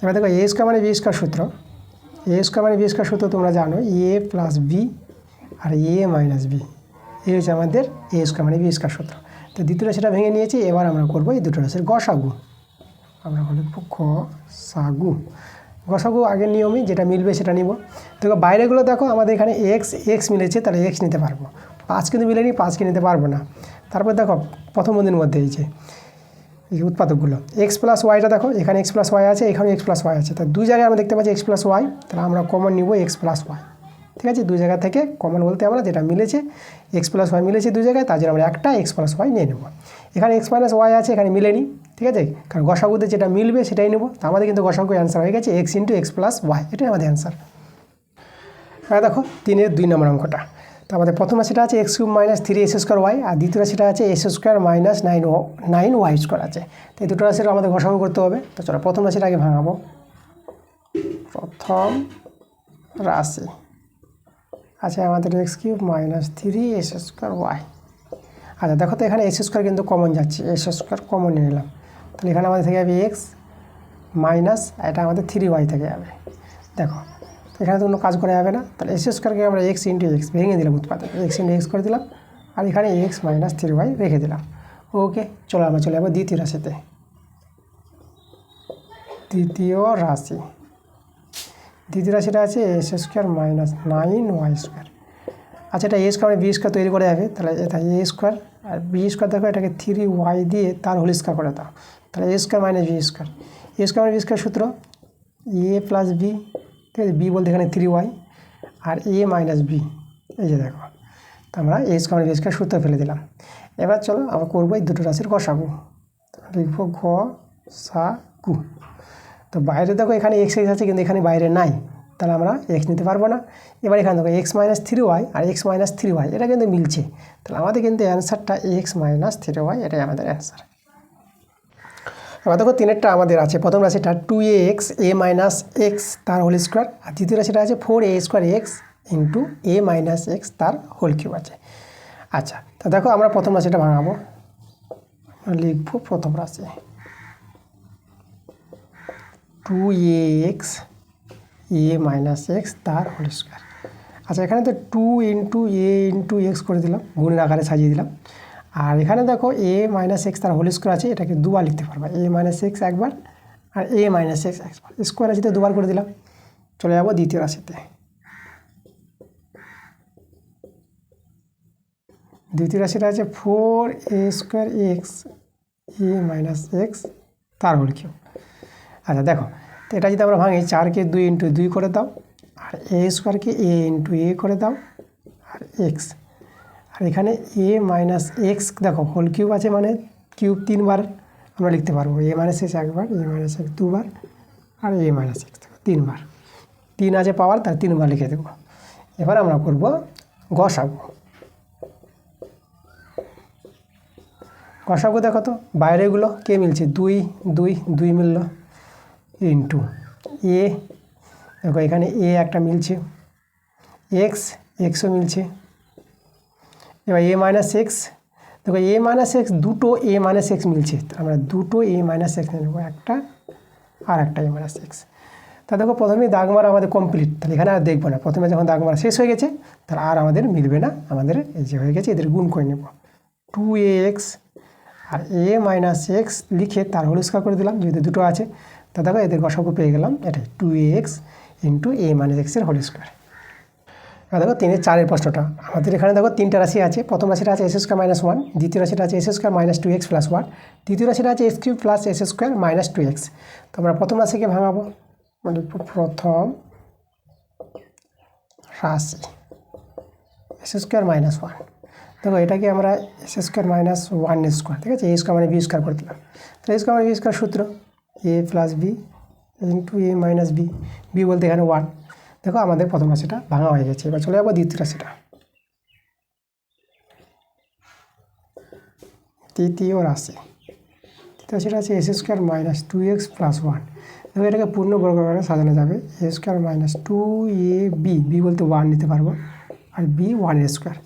এবার দেখো a² মানে b² সূত্র, a² মানে b² সূত্র তোমরা জানো, a + b R a - b, এই হচ্ছে আমাদের a² মানে b² সূত্র। তো দ্বিতীয় রাশিটা ভেঙে নিয়েছি, এবার আমরা করবো এই দুটো রাশির গসাগু। আমরা লিখব গসাগু। গসাগু আগের নিয়মই, যেটা মিলবে সেটা নিব। দেখো বাইরেগুলো দেখো আমাদের এখানে x মিলেছে, তাহলে x নিতে পারবো। 5 কিন্তু মিলেনি, 5কে নিতে পারবো না। তারপর দেখো প্রথম বন্ধনীর মধ্যে এই যে উৎপাদকগুলো x + yটা দেখো, এখানে x + y আছে, এখানে x + y আছে, তাই দুই জায়গায় আমরা দেখতে পাচ্ছি x + y, তাহলে আমরা কমন নিব x + y। ঠিক আছে, দুই জায়গা থেকে কমন বলতে আমরা যেটা মিলেছে x + y মিলেছে দুই জায়গায়, তার জন্য আমরা একটা x + y নিয়ে নেব। এখানে x - y আছে, এখানে মিলেনি। ঠিক আছে, কারণ গসাগুতে যেটা মিলবে সেটাই নেব। তো আমাদের কিন্তু গসাগু অ্যান্সার হয়ে গেছে x × x + y, এটাই আমাদের অ্যান্সার। হ্যাঁ দেখো 3-এর 2 নম্বর অঙ্কটা। তো আমাদের প্রথম রাশিটা আছে x³ - 3s²y, আর দ্বিতীয় রাশিটা আছে s² - 9y² আছে। তো এই দুটো রাশির আমাদের গসাগু করতে হবে। তো চলো প্রথম রাশিটা আগে ভাঙাবো। প্রথম রাশি আছে আমাদের x³ - 3s²y। আচ্ছা দেখো তো এখানে s² কিন্তু কমন যাচ্ছে, s² কমন নিয়ে নিলাম, তাহলে এখানে আমাদের থেকে যাবে x মাইনাস, এটা আমাদের 3y থেকে যাবে। দেখো এখানে তো কোনো কাজ করা যাবে না, তাহলে s²কে আমরা x × x ভেঙে দিলাম, উৎপাদক x × x করে দিলাম, আর এখানে x - 3y রেখে দিলাম। ওকে, চলো আমরা চলে যাবো দ্বিতীয় রাশিতে। দ্বিতীয় রাশিটা আছে s² - 9y²। আচ্ছা এটা a² মানে b² তৈরি করে যাবে, তাহলে এটা a² আর b² দেখো এটাকে 3y দিয়ে তার হোল² করে দাও, তাহলে a² - b²। a² মানে b² সূত্র a + b, ঠিক আছে, b বলতে এখানে 3y আর a - b, এই যে দেখো, তো আমরা a² মানে b² সূত্র ফেলে দিলাম। এবার চলো আমরা করবো এই দুটো রাশির গসাগু। লিখবো গসাগু। তো বাইরে দেখো এখানে x আছে, কিন্তু এখানে বাইরে নাই, তাহলে আমরা x নিতে পারবো না। এবার এখানে দেখো x - 3y আর x - 3y, এটা কিন্তু মিলছে, তাহলে আমাদের কিন্তু অ্যান্সারটা x - 3y, এটাই আমাদের অ্যান্সার। এবার দেখো 3-এরটা আমাদের আছে প্রথম রাশিটা 2ax a - x তার হোল², আর দ্বিতীয় রাশিটা আছে 4a² x × a - x তার হোল³ আছে। আচ্ছা তো দেখো আমরা প্রথম রাশিটা ভাঙাবো। লিখব প্রথম রাশি 2ax a - x তার হোল²। আচ্ছা এখানে তো 2 × a × x করে দিলাম, গুণের আকারে সাজিয়ে দিলাম। আর এখানে দেখো a - x তার হোল² আছে, এটাকে দুবার লিখতে পারবা, a - x একবার আর a - x একবার, স্কোয়ার আছে তো দুবার করে দিলাম। চলে যাবো দ্বিতীয় রাশিতে। দ্বিতীয় রাশিটা আছে 4a² x a - x তার হোল³। আচ্ছা দেখো তো এটা যদি আমরা ভাঙি, 4কে 2 × 2 করে দাও, আর a² a × a করে দাও, আর x, আর এখানে a - x দেখো হোল³ আছে মানে কিউব 3 বার, আমরা লিখতে পারবো এ মাইনাস এক্স একবার, এ মাইনাস এক্স দুবার, আর এ মাইনাস এক্স তিনবার। 3 আছে পাওয়ার, তার 3বার লিখে দেবো। এবার আমরা করব গসাগু। গসাগু দেখো তো বাইরেগুলো কে মিলছে, 2 2 2 মিলল, ইন্টু এ, দেখো এখানে এ একটা মিলছে, এক্স এক্সও মিলছে। এবার এ মাইনাস এক্স, দেখো এ মাইনাস এক্স দুটো এ মাইনাস এক্স মিলছে, আমরা দুটো এ মাইনাস এক্স নেব, একটা আর একটা এ মাইনাস এক্স। তা দেখো প্রথমেই দাগ মারা আমাদের কমপ্লিট, তাহলে এখানে আর দেখবো না। প্রথমে যখন দাগ মারা শেষ হয়ে গেছে তাহলে আর আমাদের মিলবে না, আমাদের এই যে হয়ে গেছে এদের গুণ করে নেব। 2ax আর এ মাইনাস এক্স লিখে তার হোল স্কয়ার করে দিলাম, যেহেতু দুটো আছে। তা দেখো এদের গসাগু পেয়ে গেলাম, এটাই 2ax ইন্টু এ মাইনাস এক্সের হোল স্কয়ার। আর দেখো 3 এর 4 প্রশ্নটা আমাদের এখানে দেখো 3টা রাশি আছে। প্রথম রাশিটা আছে এস স্কয়ার মাইনাস 1, দ্বিতীয় রাশিটা আছে S square minus 2x plus 1, তৃতীয় রাশিটা আছে x cube plus S square minus 2x। তো আমরা প্রথম রাশিকে ভাঙাবো, মানে প্রথম রাশি এস স্কয়ার মাইনাস 1। দেখো এটাকে আমরা এস স্কয়ার মাইনাস 1 স্কয়ার, ঠিক আছে, এ স্কয়ার মানে বি স্কয়ার করে দিলাম। তাহলে এ স্কয়ার মানে বি স্কয়ার সূত্র এ প্লাস বি ইন্টু এ মাইনাস বি, বি বলতে এখানে 1। দেখো আমাদের প্রথম রাশিটা ভাঙা হয়ে গেছে। এবার চলে যাবো দ্বিতীয় রাশিটা। তৃতীয় রাশিটা আছে S square minus 2x plus 1। দেখো এটাকে পূর্ণ বর্গাকারে সাজানো যাবে, এ স্কয়ার মাইনাস 2ab, বি বলতে 1 নিতে পারবো, আর বি 1 স্কয়ার,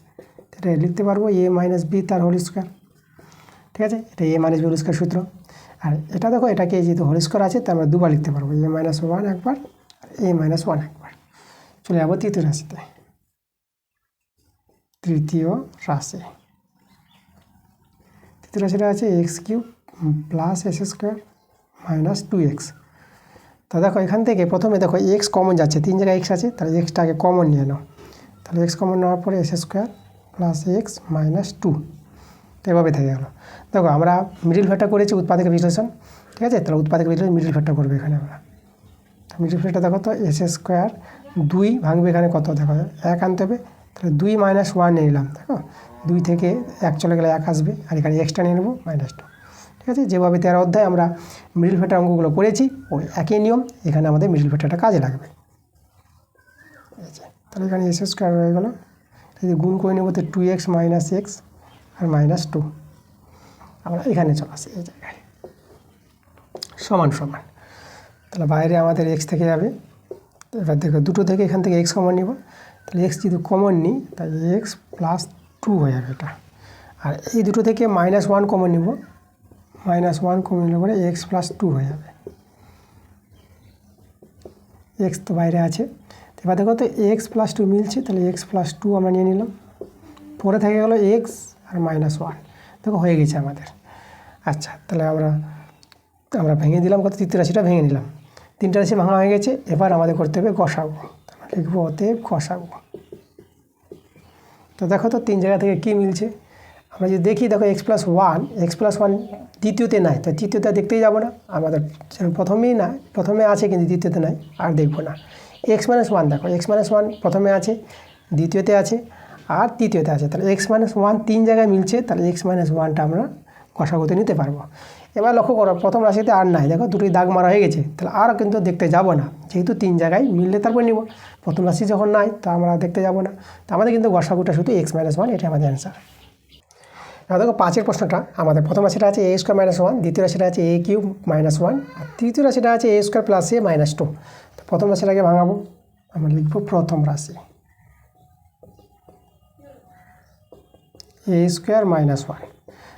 এটা লিখতে পারবো এ মাইনাস বি তার হোল স্কয়ার, ঠিক আছে, এটা এ মাইনাস বি হোল স্কয়ার সূত্র। আর এটা দেখো এটাকে যেহেতু হোল স্কয়ার আছে তার আমরা দুবার লিখতে পারবো, এ মাইনাস 1 একবার আর এ মাইনাস 1 একবার। চলে যাবো তৃতীয় রাশিতে। তৃতীয় রাশিটা আছে x cube plus S square minus 2x। তা দেখো এখান থেকে প্রথমে দেখো এক্স কমন যাচ্ছে, 3 জায়গায় এক্স আছে, তাহলে এক্সটাকে কমন নিয়ে নাও। তাহলে এক্স কমন নেওয়ার পরে S square plus x minus 2, তো এভাবে থেকে গেলো। দেখো আমরা মিডিল ভ্যাটটা করেছি উৎপাদক বিশ্লেষণ, ঠিক আছে, তাহলে উৎপাদক বিশ্লেষণ মিডিল ভ্যাটটা করবে এখানে আমরা। মিডিল ভ্যাটটা দেখো তো এস স্কোয়ার 2 ভাঙবে, এখানে কত দেখো 1 আনতে হবে, তাহলে 2 মাইনাস 1 নিয়ে নিলাম। দেখো 2 থেকে 1 চলে গেলে 1 আসবে, আর এখানে এক্সট্রা নিয়ে নেবো মাইনাস 2, ঠিক আছে। যেভাবে 13 অধ্যায় আমরা মিডিল ভ্যাটার অঙ্কগুলো করেছি ওই একই নিয়ম এখানে আমাদের মিডিল ভ্যাটাটা কাজে লাগবে। তাহলে এখানে এস স্কোয়ার হয়ে গেলো, যদি গুণ করে নেবো তো 2x মাইনাস এক্স আর মাইনাস 2, আমরা এখানে চলে আসি এই জায়গায় সমান সমান। তাহলে বাইরে আমাদের এক্স থেকে যাবে, এবার দেখো দুটো থেকে এখান থেকে এক্স কমন নিব, তাহলে এক্স যদি কমন নিই তাহলে এক্স প্লাস 2 হয়ে যাবে এটা। আর এই দুটো থেকে মাইনাস 1 কমন নিব, মাইনাস 1 কমন নিলে পরে এক্স প্লাস 2 হয়ে যাবে। এক্স তো বাইরে আছে, এবার দেখো তো এক্স প্লাস 2 মিলছে, তাহলে এক্স প্লাস 2 আমরা নিয়ে নিলাম, পরে থেকে গেলো এক্স আর মাইনাস 1, দেখো হয়ে গেছে আমাদের। আচ্ছা তাহলে আমরা ভেঙে দিলাম, কত তৃতীয় রাশিটা ভেঙে নিলাম, 3টা রাশি ভাঙা হয়ে গেছে। এবার আমাদের করতে হবে গসাগু, লিখবো অতএব গসাগু। তো দেখো তো 3 জায়গা থেকে কী মিলছে, আমরা যদি দেখি দেখো এক্স প্লাস ওয়ান দ্বিতীয়তে নাই, তো তৃতীয়তে দেখতেই যাবো না, আমাদের প্রথমেই না, প্রথমে আছে কিন্তু দ্বিতীয়তে নাই, আর দেখবো না। এক্স মাইনাস 1 দেখো এক্স মাইনাস 1 প্রথমে আছে, দ্বিতীয়তে আছে, আর তৃতীয়তে আছে, তাহলে এক্স মাইনাস 1 3 জায়গায় মিলছে, তাহলে এক্স মাইনাস 1টা আমরা গসাগুতে নিতে পারবো। এবার লক্ষ্য করো প্রথম রাশিতে আর নাই, দেখো দুটোই দাগ মারা হয়ে গেছে, তাহলে আর কিন্তু দেখতে যাব না, যেহেতু 3 জায়গায় মিললে তারপর নিব। প্রথম রাশি যখন নাই তা আমরা দেখতে যাব না, তো আমাদের কিন্তু গসাগুটা শুধু এক্স মাইনাস 1, এটা আমাদের অ্যান্সার। এবার দেখো 5 প্রশ্নটা আমাদের প্রথম রাশিটা আছে এ স্কোয়ার মাইনাস 1, দ্বিতীয় রাশিটা আছে এ কিউব মাইনাস 1, আর তৃতীয় রাশিটা আছে A square plus A minus 2। তো প্রথম রাশিটাকে ভাঙাবো, আমরা লিখবো প্রথম রাশি এ স্কোয়ার মাইনাস 1।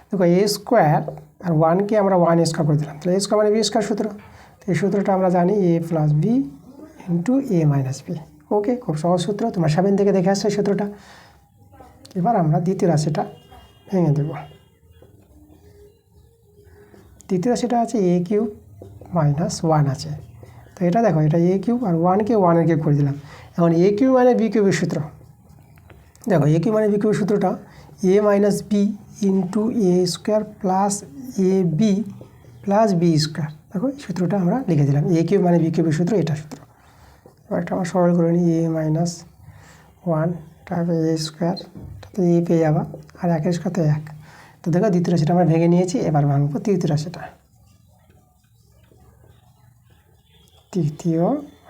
দেখো এ স্কোয়ার আর 1কে আমরা 1 স্কোয়ার করে দিলাম, তাহলে এ স্কোয়ার মানে বি স্কোয়ার সূত্র, তো এই সূত্রটা আমরা জানি এ প্লাস বি ইন্টু এ মাইনাস বি। ওকে, খুব সহজ সূত্র, তোমরা 7 থেকে দেখে আসছো এই সূত্রটা। এবার আমরা দ্বিতীয় রাশিটা ভেঙে দেব। দ্বিতীয় রাশিটা আছে এ কিউব মাইনাস 1 আছে, তো এটা দেখো এটা এ কিউব আর 1কে 1 কিউব করে দিলাম। এখন এ কিউব মানে বি কিউবের সূত্র, দেখো এ কিউব মানে বি কিউবের সূত্রটা এ minus B into A square plus A B plus B square. দেখো এই সূত্রটা আমরা লিখে দিলাম, এ কিউব মানে বি কিউবের সূত্র, এটা সূত্র। এবার এটা আমরা সরল করে নিই, এ মাইনাস 1 তারপরে এ স্কোয়ার, তাতে এ পেয়ে যাবা, আর 1 স্কোয়ার তো 1। তো দেখো দ্বিতীয় রাশিটা আমরা ভেঙে নিয়েছি, এবার ভাঙবো তৃতীয় রাশিটা। তৃতীয়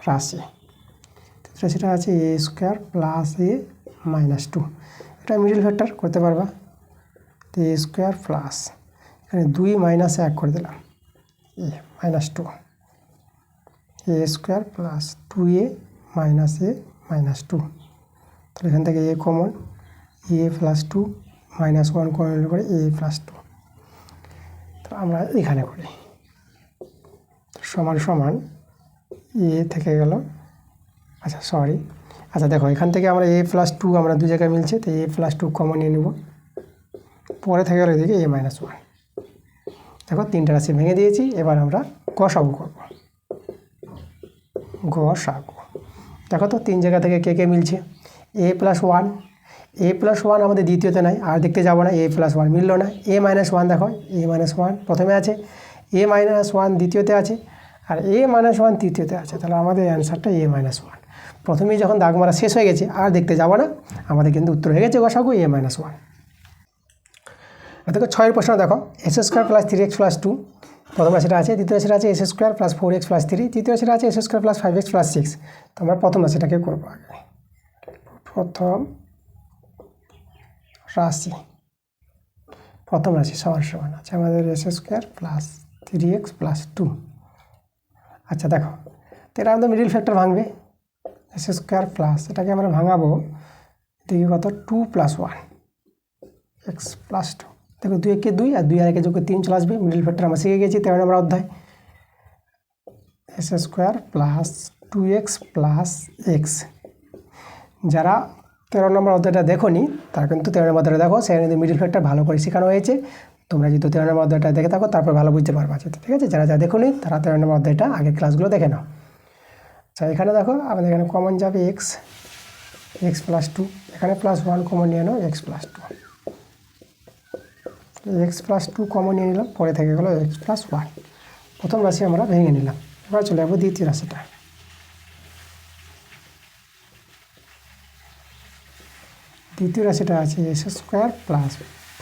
রাশি। তৃতীয় রাশিটা আছে A square plus A minus two, এটা মিডল ফ্যাক্টর করতে পারবা। তো এ স্কোয়ার প্লাস এখানে 2 মাইনাস 1 করে দিলাম এ মাইনাস টু, এ স্কোয়ার প্লাস 2a মাইনাস এ মাইনাস টু। তাহলে এখান থেকে a common, A plus two minus 1 common নিলে করে এ প্লাস টু। তো আমরা এখানে করি সমান সমান এ থেকে গেল, আচ্ছা সরি, আচ্ছা দেখো এখান থেকে আমরা এ প্লাস টু আমরা দু জায়গায় মিলছে, তো এ প্লাস টু কমন নিয়ে নেব, পরে থেকে গেল এদিকে এ মাইনাস 1। দেখো 3টে রাশি ভেঙে দিয়েছি, এবার আমরা গসাগু করব। গসাগু দেখো তো 3 জায়গা থেকে কে কে মিলছে, এ প্লাস 1, এ প্লাস 1 আমাদের দ্বিতীয়তে নাই, আর দেখতে যাবো না, এ প্লাস 1 মিললো না। এ মাইনাস 1 দেখো, এ মাইনাস 1 প্রথমে আছে, এ মাইনাস 1 দ্বিতীয়তে আছে, আর এ মাইনাস 1 তৃতীয়তে আছে। তাহলে আমাদের অ্যান্সারটা এ মাইনাস 1। প্রথমেই যখন দাগ মারা শেষ হয়ে গেছে আর দেখতে যাবো না, আমাদের কিন্তু উত্তর হয়ে গেছে গসাগু এ মাইনাস 1। দেখো 6এর প্রশ্ন দেখো, S square plus 3x plus 2, প্রথম রাশিটা আছে, দ্বিতীয় রাশিটা আছে X square plus 4x plus 3, তৃতীয় রাশিটা আছে X square plus 5x plus 6। তো আমরা প্রথম রাশিটাকে করবো আগে। প্রথম রাশি সমান সমান আছে আমাদের S square plus 3x plus 2। আচ্ছা দেখো, তো এটা আমাদের মিডিল ফ্যাক্টর ভাঙবে, এস স্কোয়ার প্লাস এটাকে আমরা ভাঙাবো দেখি কত 2 প্লাস 1 এক্স প্লাস 2। দেখো 2 একে 2 আর 2 আর 1 যোগ 3 চলে আসবে, মিডিল ফ্যাক্টর আমরা শিখে গেছি 13 নম্বর অধ্যায়। S square plus 2x plus x, যারা 13 নম্বর অধ্যায়টা দেখো নি তারা কিন্তু 13 নম্বর অধ্যায়টা দেখো, সেখানে কিন্তু মিডিল ফ্যাক্টর ভালো করে শেখানো হয়েছে। তোমরা যদি 13 নম্বর অধ্যায়টা দেখে থাকো তারপর ভালো বুঝতে পারবা, ঠিক আছে। যারা দেখো নি তারা 13 নম্বর অধ্যায়টা আগের ক্লাসগুলো দেখে নাও। আচ্ছা এখানে দেখো আমাদের এখানে কমন যাবে এক্স প্লাস 2, এখানে প্লাস 1 কমন নিয়ে নাও X plus 2, X plus 2 common নিয়ে নিলাম, পরে থেকে গেলো এক্স প্লাস 1। প্রথম রাশি আমরা ভেঙে নিলাম, এবার চলে যাবো দ্বিতীয় রাশিটা। দ্বিতীয় রাশিটা আছে X square plus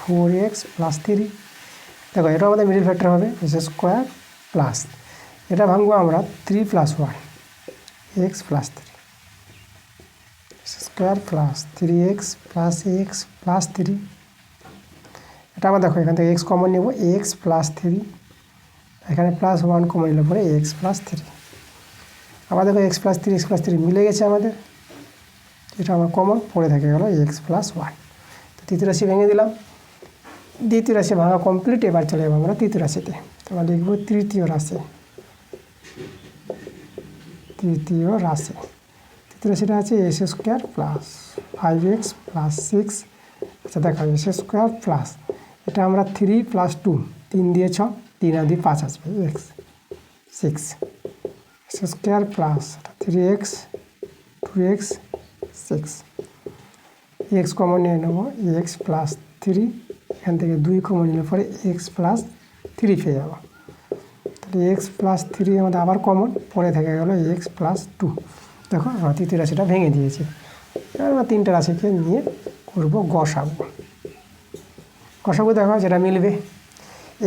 4x plus 3। দেখো এটা আমাদের মিডিল ফ্যাক্টর হবে, এস স্কোয়ার প্লাস এটা ভাঙবো আমরা 3 plus 1 x plus 3, S square plus 3x plus x plus 3। এটা আমরা দেখো এখান থেকে এক্স কমন নেব, এক্স প্লাস 3, এখানে প্লাস 1 কমন নিলে পরে এক্স প্লাস 3। আবার দেখো এক্স প্লাস 3 মিলে গেছে আমাদের, এটা আমার কমন, পরে থেকে গেল এক্স প্লাস 1। তো তৃতীয় রাশি ভেঙে দিলাম, দ্বিতীয় রাশি ভাঙা কমপ্লিট। এবার চলে যাবো আমরা তৃতীয় রাশিতে। তোমরা লিখবো তৃতীয় রাশি। তৃতীয় রাশিটা আছে X square plus 5x plus 6। আচ্ছা দেখো এস স্কোয়ার প্লাস এটা আমরা 3 প্লাস 2, 3 দিয়ে 6, 3 আর 2 5 আসবে x 6, S square plus 3x 2x 6, x common নিয়ে নেবো এক্স প্লাস 3, এখান থেকে 2 কমন নিলে পরে এক্স প্লাস 3 পেয়ে যাবো। তাহলে এক্স প্লাস 3 আমাদের আবার কমন, পরে থেকে গেলো এক্স প্লাস 2। দেখো আমরা তৃতীয় রাশিটা ভেঙে দিয়েছি। এবার আমরা 3টে রাশিকে নিয়ে করবো গসাগু। দেখো যেটা মিলবে,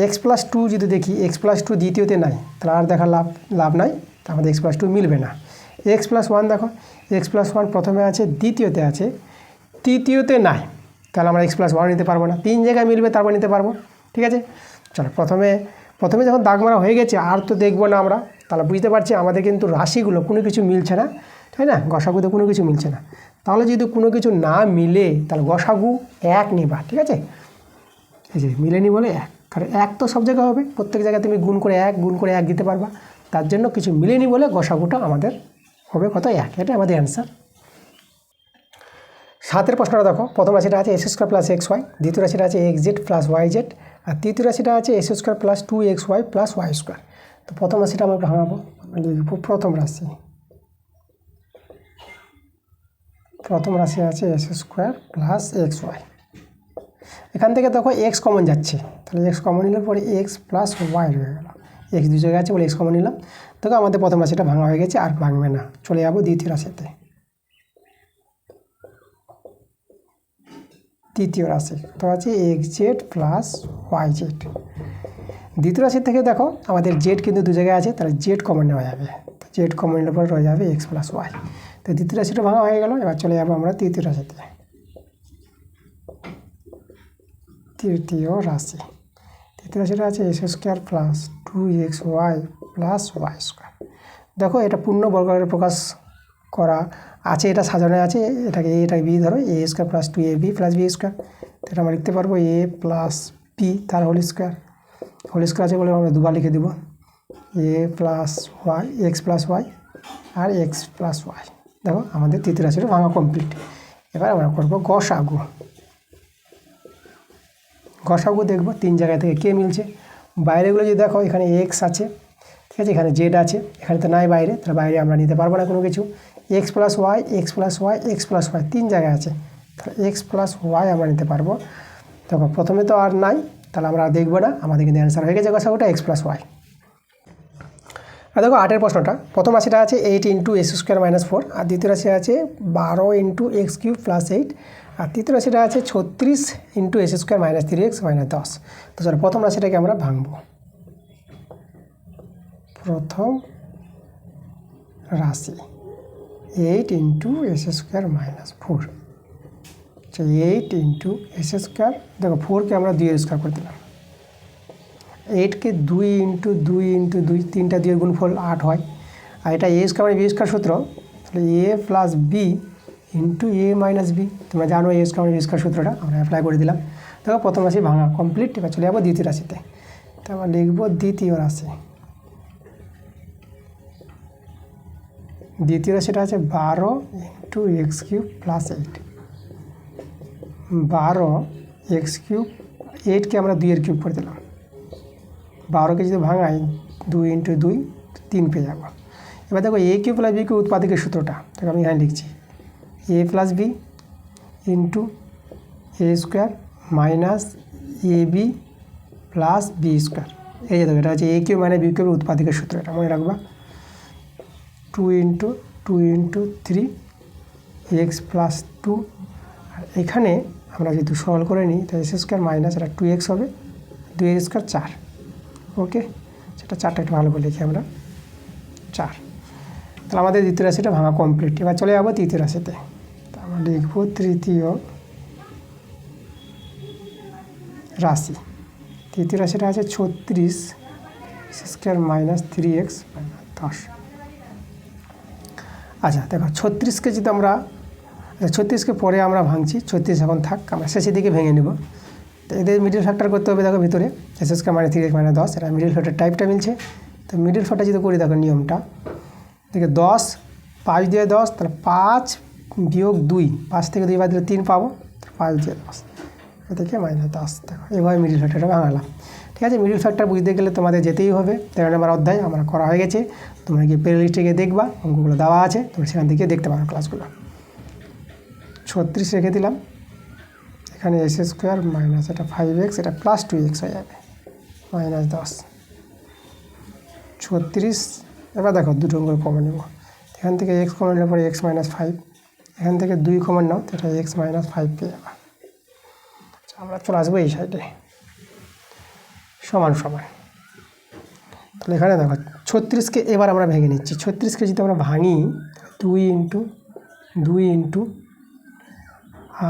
এক্স প্লাস 2 যদি দেখি এক্স প্লাস 2 দ্বিতীয়তে নাই, তাহলে আর দেখার লাভ নাই, তা আমাদের এক্স প্লাস 2 মিলবে না। এক্স প্লাস 1 দেখো, এক্স প্লাস 1 প্রথমে আছে, দ্বিতীয়তে আছে, তৃতীয়তে নাই, তাহলে আমরা এক্স প্লাস 1 নিতে পারবো না। 3 জায়গায় মিলবে তারপর নিতে পারবো, ঠিক আছে। চলো প্রথমে যখন দাগ মারা হয়ে গেছে আর তো দেখবো না আমরা, তাহলে বুঝতে পারছি আমাদের কিন্তু রাশিগুলো কোনো কিছু মিলছে না, তাই না, গসাগুতে কোনো কিছু মিলছে না। তাহলে যদি কোনো কিছু না মিলে তাহলে গসাগু 1 নিবা, ঠিক আছে। এই যে মিলেনি বলে 1, কারণ 1 তো সব জায়গায় হবে, প্রত্যেক জায়গায় তুমি গুণ করে 1 দিতে পারবা, তার জন্য কিছু মিলেনি বলে গসাগুটা আমাদের হবে কত 1, এটা আমাদের অ্যান্সার। 7এর প্রশ্নটা দেখো, প্রথম রাশিটা আছে X square plus X Y, দ্বিতীয় রাশিটা আছে x Z plus Y Z, আর তৃতীয় রাশিটা আছে X square plus 2xy plus Y square. তো প্রথম রাশিটা আমরা ভাঙাবো, লিখবো প্রথম রাশি আছে X square plus X Y. এখান থেকে দেখো এক্স কমন যাচ্ছে, তাহলে এক্স কমন নিলে পরে এক্স প্লাস ওয়াই রয়ে গেল, এক্স দু জায়গায় আছে বলে এক্স কমন নিলাম। দেখো আমাদের প্রথম রাশিটা ভাঙা হয়ে গেছে, আর ভাঙবে না। চলে যাবো দ্বিতীয় রাশিতে। তৃতীয় রাশি তো আছে x Z plus Y z. দ্বিতীয় রাশি থেকে দেখো আমাদের জেড কিন্তু দু জায়গায় আছে, তাহলে জেড কমন নেওয়া যাবে, জেড কমন নিলে পরে রয়ে যাবে এক্স প্লাস ওয়াই। তো দ্বিতীয় রাশিটা ভাঙা হয়ে গেল। এবার চলে যাবো আমরা তৃতীয় রাশিতে। তৃতীয় রাশিটা আছে x square plus 2xy plus Y square. দেখো এটা পূর্ণ বর্গাকারে প্রকাশ করা আছে, এটা সাজানো আছে। এটাকে বি ধরো, A square plus 2ab plus B square. এটা আমরা লিখতে পারবো এ প্লাস বি তার হোল স্কোয়ার আছে বলে আমরা দুবার লিখে দেবো A plus Y X plus Y আর এক্স প্লাস ওয়াই। দেখো আমাদের তৃতীয় রাশিটা ভাঙা কমপ্লিট। এবার আমরা করবো গসাগু দেখবো 3 জায়গা থেকে কে মিলছে। বাইরেগুলো যদি দেখো এখানে এক্স আছে, ঠিক আছে, এখানে জেড আছে, এখানে তো নাই বাইরে, তাহলে বাইরে আমরা নিতে পারবো না কোনো কিছু। এক্স প্লাস ওয়াই 3 জায়গায় আছে, তাহলে এক্স প্লাস ওয়াই আমরা নিতে পারবো। দেখো প্রথমে তো আর নাই, তাহলে আমরা আর দেখবো না, আমাদের কিন্তু অ্যান্সার হয়ে গেছে গসাগুটা এক্স প্লাস ওয়াই। আর দেখো 8 প্রশ্নটা, প্রথম রাশিটা আছে 8 × x² - 4, আর দ্বিতীয় রাশি আছে 12 × x³ + 8, আর তৃতীয় রাশিটা আছে 36 × x² - 3x - 10। তো চলো প্রথম রাশিটাকে আমরা ভাঙবো। প্রথম রাশি 8 × x² - 4, 8 × x², দেখো 4কে আমরা 2 স্কোয়ার করে দিলাম, 8কে 2 × 2 × 2, 3টা 2 গুণফল 8 হয়। আর এটা এ স্কোয়ার বি স্কোয়ার সূত্র, তাহলে এ প্লাস বি ইন্টু এ মাইনাস বি। তোমরা জানো এ স্কোয়ার বি স্কোয়ার সূত্রটা, আমরা অ্যাপ্লাই করে দিলাম। দেখো প্রথম রাশি ভাঙা কমপ্লিট। এবার চলে যাবো দ্বিতীয় রাশিতে। তারপর লিখবো দ্বিতীয় রাশিটা আছে 12 × x³ + 8, 12 x³ 8কে আমরা 2 এর কিউব করে দিলাম, 12কে যদি ভাঙাই 2 × 2 3 পেয়ে যাবো। এবার দেখো a³ + b³ উৎপাদকের সূত্রটা দেখো আমি এখানে লিখছি a + b into a² minus ab plus B square. এই যে দেখো এটা হচ্ছে a³ - b³ উৎপাদকের সূত্র, এটা মনে রাখবা। 2 × 2 × 3 x + 2, আর এখানে আমরা যেহেতু সলভ করে নিই তাই x² মাইনাস এটা 2x হবে, 2x² 4। ওকে, সেটা 4টা একটু ভালো করে লিখি আমরা 4। তাহলে আমাদের দ্বিতীয় রাশিটা ভাঙা কমপ্লিট। এবার চলে যাবো তৃতীয় রাশিতে। তা আমরা লিখবো তৃতীয় রাশিটা আছে 36 x² - 3x - 10। আচ্ছা দেখো 36কে যদি আমরা 36কে পরে আমরা ভাঙছি, 36 এখন থাক, আমরা শেষের দিকে ভেঙে নেব। তো এদের মিডিল ফ্যাক্টর করতে হবে। দেখো ভিতরে x² - 3x - 10, এটা মিডিল ফ্যাক্টর টাইপটা মিলছে। তো মিডিল ফ্যাক্টর যদি করি দেখো নিয়মটা দেখে 10 5 দিয়ে 10, তাহলে 5 - 2, 5 থেকে 2 বাদ দিলে 3 পাবো, 5 দিয়ে 10, এদিকে -10। দেখো এভাবে মিডিল ফ্যাক্টরটা ভাঙালাম। ঠিক আছে, মিডিল ফ্যাক্টর বুঝতে গেলে তোমাদের যেতেই হবে 13 নম্বর অধ্যায়, আমরা করা হয়ে গেছে। তোমরা গিয়ে প্লে লিস্টে গিয়ে দেখবা, অঙ্কগুলো দেওয়া আছে, তোমরা সেখান থেকে দেখতে পারো ক্লাসগুলো। 36 রেখে দিলাম, এখানে x² মাইনাস এটা 5x, এটা প্লাস 2x হয়ে যাবে, -10 36। এবার দেখো দুটো অঙ্ক কমন নেব, এখান থেকে x কমন নেওয়ার পরে x - 5, এখান থেকে 2 কমন নাও, এটা x - 5 পেয়ে যাবে। আমরা চলে আসবো এই সাইডে সমান। তাহলে এখানে দেখো 36কে এবার আমরা ভেঙে নিচ্ছি। 36কে যদি আমরা ভাঙি 2 × 2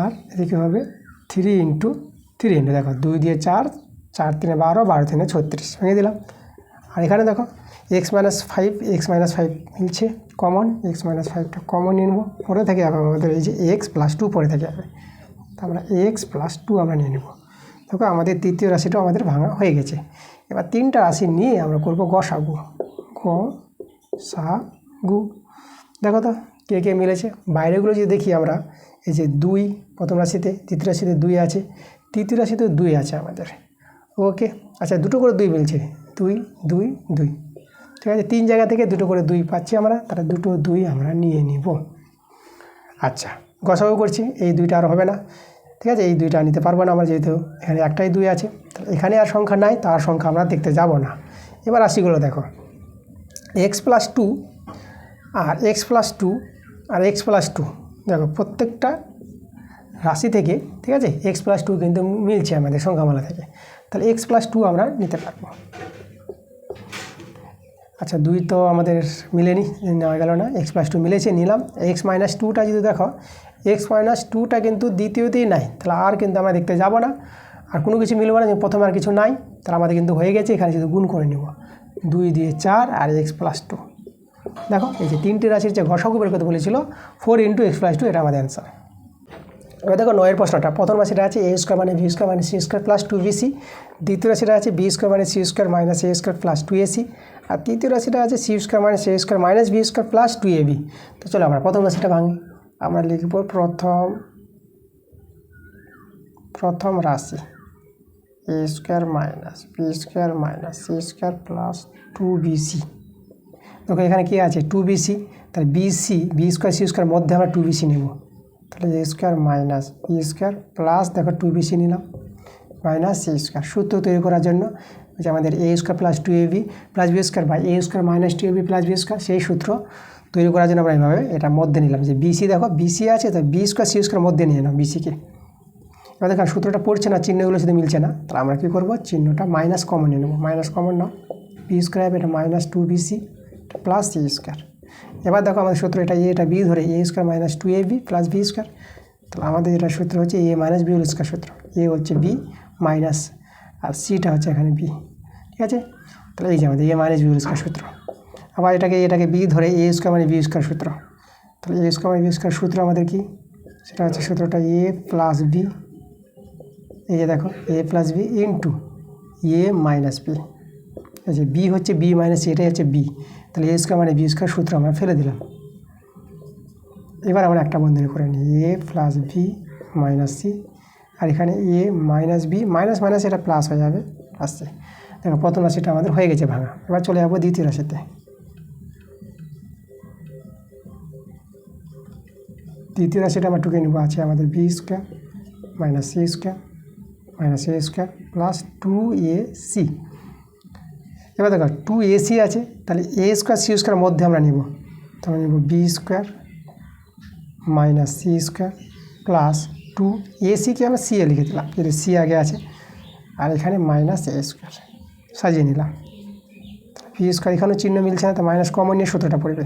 আর এদিকে হবে 3 × 3, দেখো 2 দিয়ে 4, 4 × 3 = 12, 12 × 3 = 36, ভেঙে দিলাম। আর এখানে দেখো x - 5 মিলছে কমন, x - 5টা কমন নিয়ে নেবো। পরে থেকে আমাদের এই যে x + 2 পরে থেকে যাবে, তো আমরা x + 2 আমরা নিয়ে নেব। দেখো আমাদের তৃতীয় রাশিটাও আমাদের ভাঙা হয়ে গেছে। এবার 3টা রাশি নিয়ে আমরা করব গসাগু। দেখো তো কে মিলেছে। বাইরেগুলো যদি দেখি আমরা, এই যে 2 প্রথম রাশিতে, তৃতীয় রাশিতে 2 আছে, তৃতীয় রাশিতে 2 আছে আমাদের। ওকে, আচ্ছা দুটো করে 2 মিলছে, 2 2 2, ঠিক আছে, 3 জায়গা থেকে দুটো করে 2 পাচ্ছি আমরা, তাহলে দুটো 2 আমরা নিয়ে নিব। আচ্ছা গসাগু করছি, এই 2টা আর হবে না, ঠিক আছে, এই 2টা নিতে পারবো না আমরা, যেহেতু এখানে একটাই 2 আছে, তাহলে এখানে আর সংখ্যা নাই, তার সংখ্যা আমরা দেখতে যাব না। এবার রাশিগুলো দেখো x + 2 আর x + 2 আর x + 2, দেখো প্রত্যেকটা রাশি থেকে, ঠিক আছে, x + 2 কিন্তু মিলছে আমাদের সংখ্যামালা থেকে, তাহলে x + 2 আমরা নিতে পারবো। আচ্ছা 2 তো আমাদের মিলেনি, নেওয়া গেল না। x+2 মিলেছে, নিলাম। x-2টা যদি দেখো, x-2টা কিন্তু দ্বিতীয়তেই নাই, তাহলে আর কিন্তু আমরা দেখতে যাব না, আর কোনো কিছু মিলবে না, প্রথমে আর কিছু নাই, তাহলে আমাদের কিন্তু হয়ে গেছে। এখানে শুধু গুণ করে নেব, 2 দিয়ে 4 আর x+2। দেখো এই যে তিনটি রাশির যে গসাগু বের করতে বলেছিল 4 × x+2, এটা আমাদের অ্যান্সার। এবার দেখো 9 প্রশ্নটা, প্রথম রাশিটা আছে a² মানে b² মানে c² প্লাস 2bc, দ্বিতীয় রাশিটা আছে b² মানে c² minus a² plus 2ac, আর তৃতীয় রাশিটা আছে c² মানে a² minus b² plus 2ab। তো চলো আমরা প্রথম রাশিটা ভাঙি। আমরা লিখব প্রথম রাশি a² minus b² minus c² plus 2bc। দেখো এখানে কি আছে 2bc, তাহলে b² c² মধ্যে আমরা 2bc নেব, তাহলে a² মাইনাস b² প্লাস দেখো 2bc নিলাম মাইনাস c²। সূত্র তৈরি করার জন্য যে আমাদের a² plus 2ab plus b² by a² minus 2ab plus b², সেই সূত্র তৈরি করার জন্য আমরা এইভাবে এটা মধ্যে নিলাম, যে বিসি দেখো বিসি আছে, তো b² c² মধ্যে নিয়ে নাও বিসিকে। এবার দেখো সূত্রটা পড়ছে না, চিহ্নগুলো শুধু মিলছে না, তাহলে আমরা কী করবো, চিহ্নটা মাইনাস কমন নিয়ে নেবো, মাইনাস কমন নাও, b² এটা মাইনাস 2bc প্লাস c²। এবার দেখো আমাদের সূত্র এটা এটা বি ধরে a² minus 2ab plus b², তাহলে আমাদের এটা সূত্র হচ্ছে a মাইনাস b² সূত্র, a হচ্ছে b মাইনাস আর সিটা হচ্ছে এখানে b, ঠিক আছে। তাহলে এই যে আমাদের a মাইনাস b² সূত্র। আবার এটাকে b ধরে a² মানে b² সূত্র, তাহলে a² মানে b² সূত্র আমাদের কি, সেটা হচ্ছে সূত্রটা a প্লাস b, এই যে দেখো a plus b into a minus b, এই যে b হচ্ছে b মাইনাস c, এটাই হচ্ছে b, তাহলে a² মানে b² সূত্র আমরা ফেলে দিলাম। এবার আমরা একটা বন্ধনী করে নিই, a plus b minus c, আর এখানে a minus b minus minus এটা প্লাস হয়ে যাবে, আসছে। দেখো প্রথম রাশিটা আমাদের হয়ে গেছে ভাঙা। এবার চলে যাবো দ্বিতীয় রাশিতে। দ্বিতীয় রাশিটা আমরা টুকে নেবো, আছে আমাদের b² minus c² minus a² plus 2ac। এবার দেখো 2ac আছে, তাহলে a² c² মধ্যে আমরা নেব, তাহলে নেব b² মাইনাস c² প্লাস 2ac-কে আমরা c এ লিখে দিলাম, যদি c আগে আছে, আর এখানে মাইনাস a² সাজিয়ে নিলাম। b² এখানেও চিহ্ন মিলছে না, তো মাইনাস কমন নিয়ে সূত্রটা পড়বে,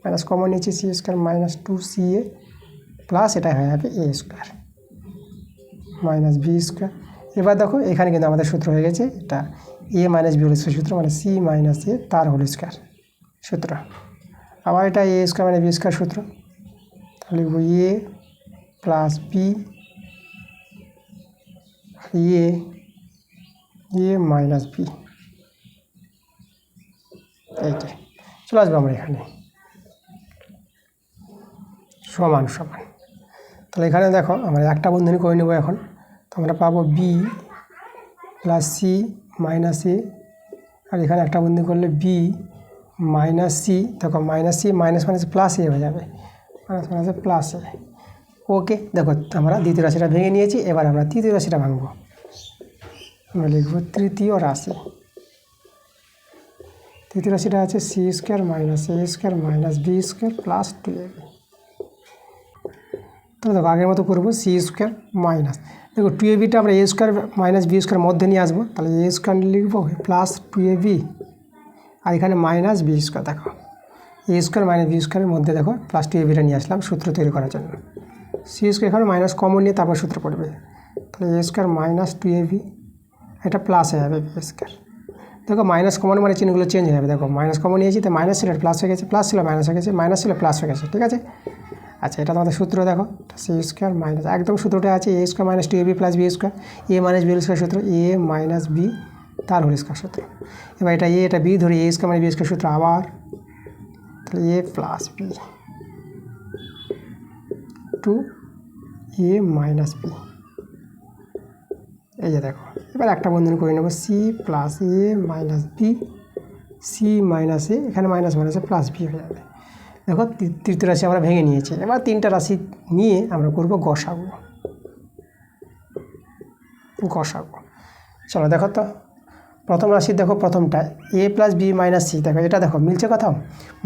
মাইনাস কমন নিয়েছি c² মাইনাস 2ca প্লাস এটা হয়ে যাবে a² মাইনাস b²। এবার দেখো এখানে কিন্তু আমাদের সূত্র হয়ে গেছে, এটা a মাইনাস b² সূত্র, মানে c মাইনাস a তার হোল স্কয়ার সূত্র। আবার এটা a² মানে b² সূত্র, তাহলে লিখব a plus b a minus b, এইটাই চলে আসবো আমরা এখানে সমান সমান। তাহলে এখানে দেখো আমরা একটা বন্ধনী করে নেব এখন, তো আমরা পাবো b plus c minus a, আর এখানে একটা বন্ধনী করলে b মাইনাস c, দেখো minus c minus minus plus a হয়ে যাবে, মাইনাস মাইনাস প্লাস a। ওকে, দেখো আমরা দ্বিতীয় রাশিটা ভেঙে নিয়েছি। এবার আমরা তৃতীয় রাশিটা ভাঙবো, আমরা লিখব তৃতীয় রাশি। তৃতীয় রাশিটা আছে c² minus a² minus b² plus 2ab। তাহলে দেখো আগের মতো করবো c² মাইনাস, দেখো 2abটা আমরা a² মাইনাস b² মধ্যে নিয়ে আসবো, তাহলে a² লিখবো প্লাস 2ab, আর এখানে মাইনাস b²। দেখো a² মাইনাস b² মধ্যে দেখো প্লাস 2abটা নিয়ে আসলাম সূত্র তৈরি করার জন্য। c² এখানে মাইনাস কমন নিয়ে তারপর সূত্র পড়বে, তাহলে a² মাইনাস 2ab, এটা প্লাস হয়ে যাবে b²। দেখো মাইনাস কমন মানে চিহ্নগুলো চেঞ্জ হয়ে যাবে, দেখো মাইনাস কমন নিয়েছি, তো মাইনাস ছিল প্লাস হয়ে গেছে, প্লাস ছিল মাইনাস হয়ে গেছে, মাইনাস ছিল প্লাস হয়ে গেছে, ঠিক আছে। আচ্ছা এটা তোমাদের সূত্র দেখো, c² মাইনাস একদম সূত্রটা আছে a² minus 2ab plus b², a minus b² সূত্র a মাইনাস b তার হোল স্কয়ার সূত্র। এবার এটা a এটা b ধরে a² মানে b² সূত্র আবার, তাহলে a plus b to a minus b, এই যে দেখো। এবার একটা বন্ধনী করে নেব c plus a minus b, c minus a, এখানে মাইনাস মাইনাসে প্লাস b হয়ে যাবে। দেখো তৃতীয় রাশি আমরা ভেঙে নিয়েছি। এবার তিনটা রাশি নিয়ে আমরা করব গসাগু। চলো দেখো তো প্রথম রাশি দেখো, প্রথমটা a plus b minus c, দেখো এটা দেখো মিলছে কোথাও,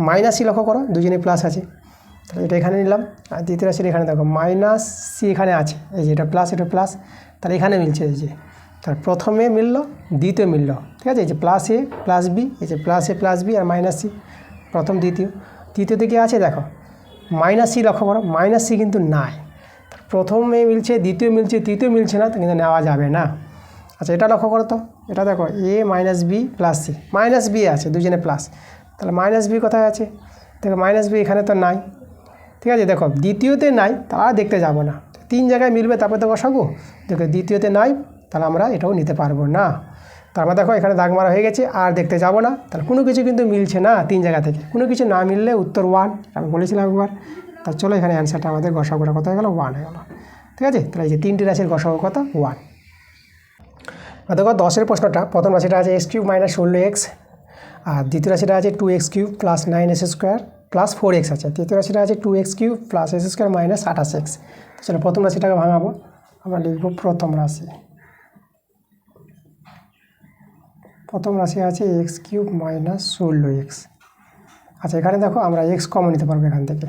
মাইনাস c লক্ষ্য করো, দুজনেই প্লাস আছে, তাহলে এটা এখানে নিলাম। আর দ্বিতীয় রাশির এখানে দেখো মাইনাস c এখানে আছে, এই যে এটা প্লাস এটা প্লাস, তাহলে এখানে মিলছে এই যে, তার প্রথমে মিলল, দ্বিতীয় মিলল, ঠিক আছে। এই যে প্লাস এ প্লাস বি, এই যে প্লাস এ প্লাস বি আর মাইনাস সি, প্রথম দ্বিতীয়তে কি আছে দেখো মাইনাস সি, লক্ষ্য করো মাইনাস সি কিন্তু নাই, প্রথমে মিলছে, দ্বিতীয় মিলছে, তৃতীয় মিলছে না, তো কিন্তু নেওয়া যাবে না। আচ্ছা এটা লক্ষ্য করো তো, এটা দেখো A minus B plus C, minus B আছে দুজনে প্লাস, তাহলে মাইনাস বি কোথায় আছে, দেখো মাইনাস বি এখানে তো নাই, ঠিক আছে। দেখো দ্বিতীয়তে নাই, তা দেখতে যাব না, 3 জায়গায় মিলবে তারপরে তো বসাবো, দেখো দ্বিতীয়তে নাই, তাহলে আমরা এটাও নিতে পারবো না। তারপর দেখো এখানে দাগ মারা হয়ে গেছে, আর দেখতে যাব না, তাহলে কোনো কিছু কিন্তু মিলছে না 3 জায়গা থেকে, কোনো কিছু না মিললে উত্তর 1, আমি বলেছিলাম একবার। তা চলো এখানে অ্যান্সারটা আমাদের গসাগুটা কত হয়ে গেল, 1 হয়ে গেল, ঠিক আছে। তাহলে এই যে 3টি রাশির গসাগু কত, 1। দেখো 10-এর প্রশ্নটা, প্রথম রাশিটা আছে x³ - 16x, আর দ্বিতীয় রাশিটা আছে 2x³ + 9s² + 4x আছে, তৃতীয় রাশিটা আছে 2x³ + s² - 28x। চলো প্রথম রাশিটাকে ভাঙাবো, আমরা লিখব প্রথম রাশি। প্রথম রাশি আছে x³ - 16x। আচ্ছা এখানে দেখো আমরা x কমন নিতে পারবো এখান থেকে,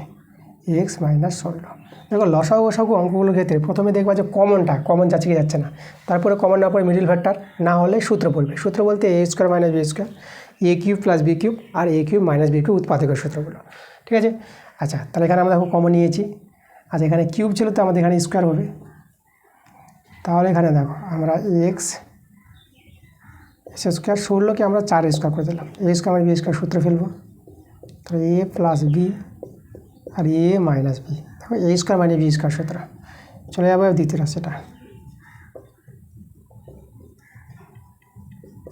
x - 16। দেখো লসাগু গসাগু অঙ্কগুলোর ক্ষেত্রে প্রথমে দেখবা যে কমন যাচ্ছে কি যাচ্ছে না, তারপরে কমন না পড়ে মিডিল ফ্যাক্টর, না হলে সূত্র পড়বে। সূত্র বলতে a² - b², a³ + b³ আর a³ - b³ উৎপাদকের সূত্রগুলো, ঠিক আছে। আচ্ছা তাহলে এখানে আমরা দেখো কমন নিয়েছি, আচ্ছা এখানে কিউব ছিল তো আমাদের এখানে স্কোয়ার হবে, তাহলে এখানে দেখো আমরা x s² 16কে আমরা 4 করে দিলাম, a² - b² সূত্র ফেলবো, তাহলে a + b R a - b, দেখো a² - b² সূত্র। চলে যাবে দ্বিতীয় রাশিটা,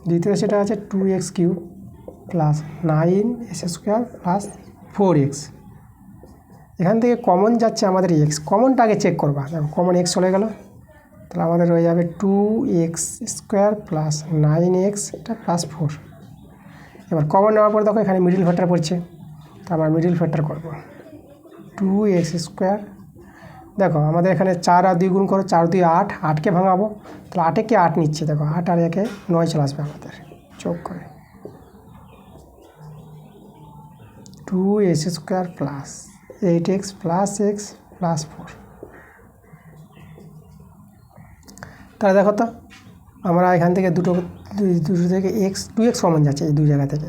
দ্বিতীয় রাশিটা আছে 2x³ + 9s² + 4x। এখান থেকে কমন যাচ্ছে আমাদের x, কমনটা আগে চেক করবা, দেখো কমন x চলে গেল, তাহলে আমাদের হয়ে যাবে 2x² + 9x + 4। এবার কমন নেওয়ার পর দেখো এখানে মিডিল ফ্যাক্টর পড়ছে, তো আমরা মিডিল ফ্যাক্টর করবো 2x², দেখো আমাদের এখানে 4 আর 2 গুণ করো, 4 2 8, 8কে ভাঙাবো, তাহলে 8কে 8 নিচ্ছে, দেখো 8 আর 1 9 চলে আসবে আমাদের যোগ করে, 2s² + 8x + x + 4। তাহলে দেখো তো আমরা এখান থেকে দুটো থেকে x 2x কমন যাচ্ছে এই 2 জায়গা থেকে,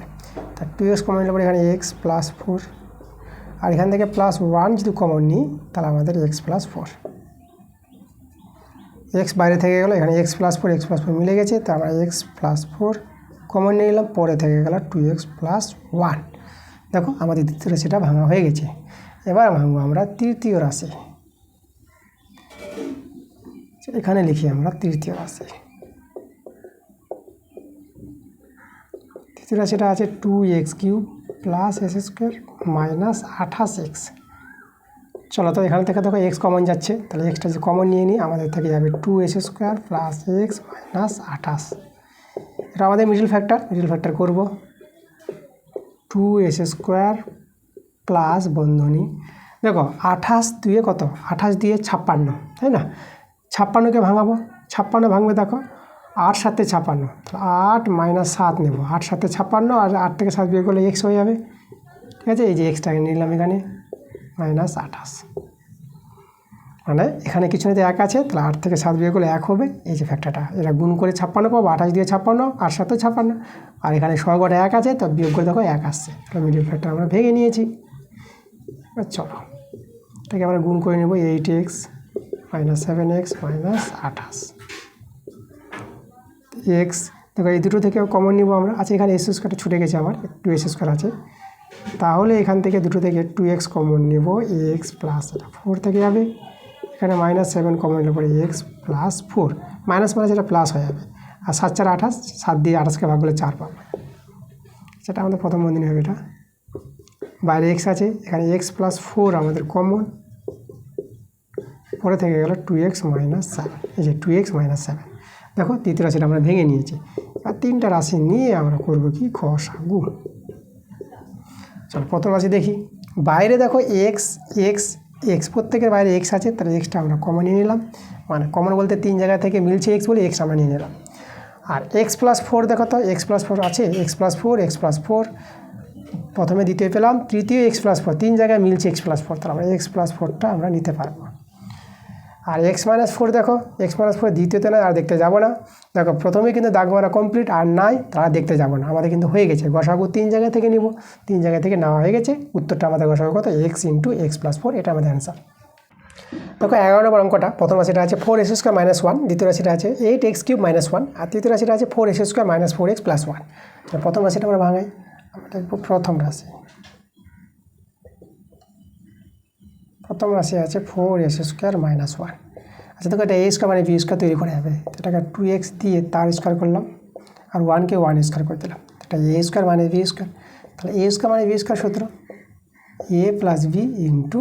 তা 2x কমন নিলে পরে এখানে x + 4, আর এখান থেকে +1 যদি কমন নিই তাহলে আমাদের x + 4, x বাইরে থেকে গেলো, এখানে x + 4 মিলে গেছে, তো আমরা x + 4 কমন নিয়ে নিলাম, পরে থেকে গেল 2x + 1। দেখো আমাদের দ্বিতীয় রাশিটা ভাঙা হয়ে গেছে। এবার ভাঙবো আমরা তৃতীয় রাশি, এখানে লিখি আমরা তৃতীয় রাশি। তৃতীয় রাশিটা আছে 2x³ + s² - 28x। চলো তো এখান থেকে দেখো x কমন যাচ্ছে, তাহলে xটা যে কমন নিয়ে নিই, আমাদের থেকে যাবে 2s² + x - 28। এটা আমাদের মিডিল ফ্যাক্টর করব, 2s² প্লাস বন্ধনী, দেখো 28 2 কত, 28 দিয়ে 56, তাই না। 56কে ভাঙাবো, 56 ভাঙবে, দেখো 8 7 56, 8 - 7 নেব, 8 7 56, আর 8 থেকে 7 বিয়োগ করলে x হয়ে যাবে, ঠিক আছে। এই যে এক্সটাকে নিলাম এখানে -28, মানে এখানে কিছু নিতে 1 আছে, তাহলে 8 থেকে 7 বিয়োগ করলে 1 হবে, এই যে ফ্যাক্টরটা এটা গুণ করে 56 পাবো, 28 দিয়ে 56, 8 7 56, আর এখানে সহগটা 1 আছে, তো বিয়োগ করে দেখো 1 আসছে, তাহলে মিডিল ফ্যাক্টর আমরা ভেঙে নিয়েছি। এবার চলো এটাকে আমরা গুণ করে নেব, 8x - 7x - 28 x, দেখো এই দুটো থেকে কমন নিব আমরা। আচ্ছা এখানে s² ছুটে গেছে, আমার 2s² আছে, তাহলে এখান থেকে দুটো থেকে 2x কমন নেব, x + 4 থেকে যাবে, এখানে -7 কমন নিলে পরে x + 4, মাইনাস এটা প্লাস হয়ে যাবে, আর 7 4 28, 7 দিয়ে 28কে ভাগ করলে 4 পাবো, সেটা আমাদের প্রথম বন্ধনী হবে। এটা বাইরে x আছে, এখানে x + 4 আমাদের কমন, পরে থেকে গেল 2x - 7, এই যে 2x - 7। দেখো তৃতীয় রাশিটা আমরা ভেঙে নিয়েছি, আর 3টা রাশি নিয়ে আমরা করবো কি, গসাগু। চলো প্রথম রাশি দেখি, বাইরে দেখো x প্রত্যেকের বাইরে x আছে, তাহলে xটা আমরা কমন নিয়ে নিলাম, মানে কমন বলতে 3 জায়গা থেকে মিলছে x বলে x আমরা নিয়ে নিলাম। আর x + 4 দেখো তো, x + 4 আছে, x + 4 প্রথমে দ্বিতীয় পেলাম, তৃতীয় x + 4, 3 জায়গায় মিলছে x + 4, তাহলে আমরা x + 4টা আমরা নিতে পারবো। আর x-4 দেখো x-4 দ্বিতীয়তে নয় আর দেখতে যাব না। দেখো প্রথমেই কিন্তু দাগ মারা কমপ্লিট, আর নাই তারা দেখতে যাব না, আমাদের কিন্তু হয়ে গেছে। গসাগু 3 জায়গা থেকে নিব, 3 জায়গা থেকে নেওয়া হয়ে গেছে। উত্তরটা আমাদের গসাগু কত, x × x+4, এটা আমাদের অ্যান্সার। দেখো 11 নম্বর অঙ্কটা, প্রথম রাশিটা আছে 4x² - 1, দ্বিতীয় রাশিটা আছে 8x³ - 1, আর তৃতীয় রাশিটা আছে 4x² - 4x + 1। প্রথম রাশিটা আমরা ভাঙাই, আমরা দেখব প্রথম রাশি। প্রথম রাশি আছে 4x² - 1। আচ্ছা দেখো এটা a² মানে b² তৈরি করা যাবে, এটাকে 2x দিয়ে তার স্কোয়ার করলাম, আর 1কে 1² করে দিলাম, এটা a² মানে b²। তাহলে a² মানে b² সূত্র a + b ×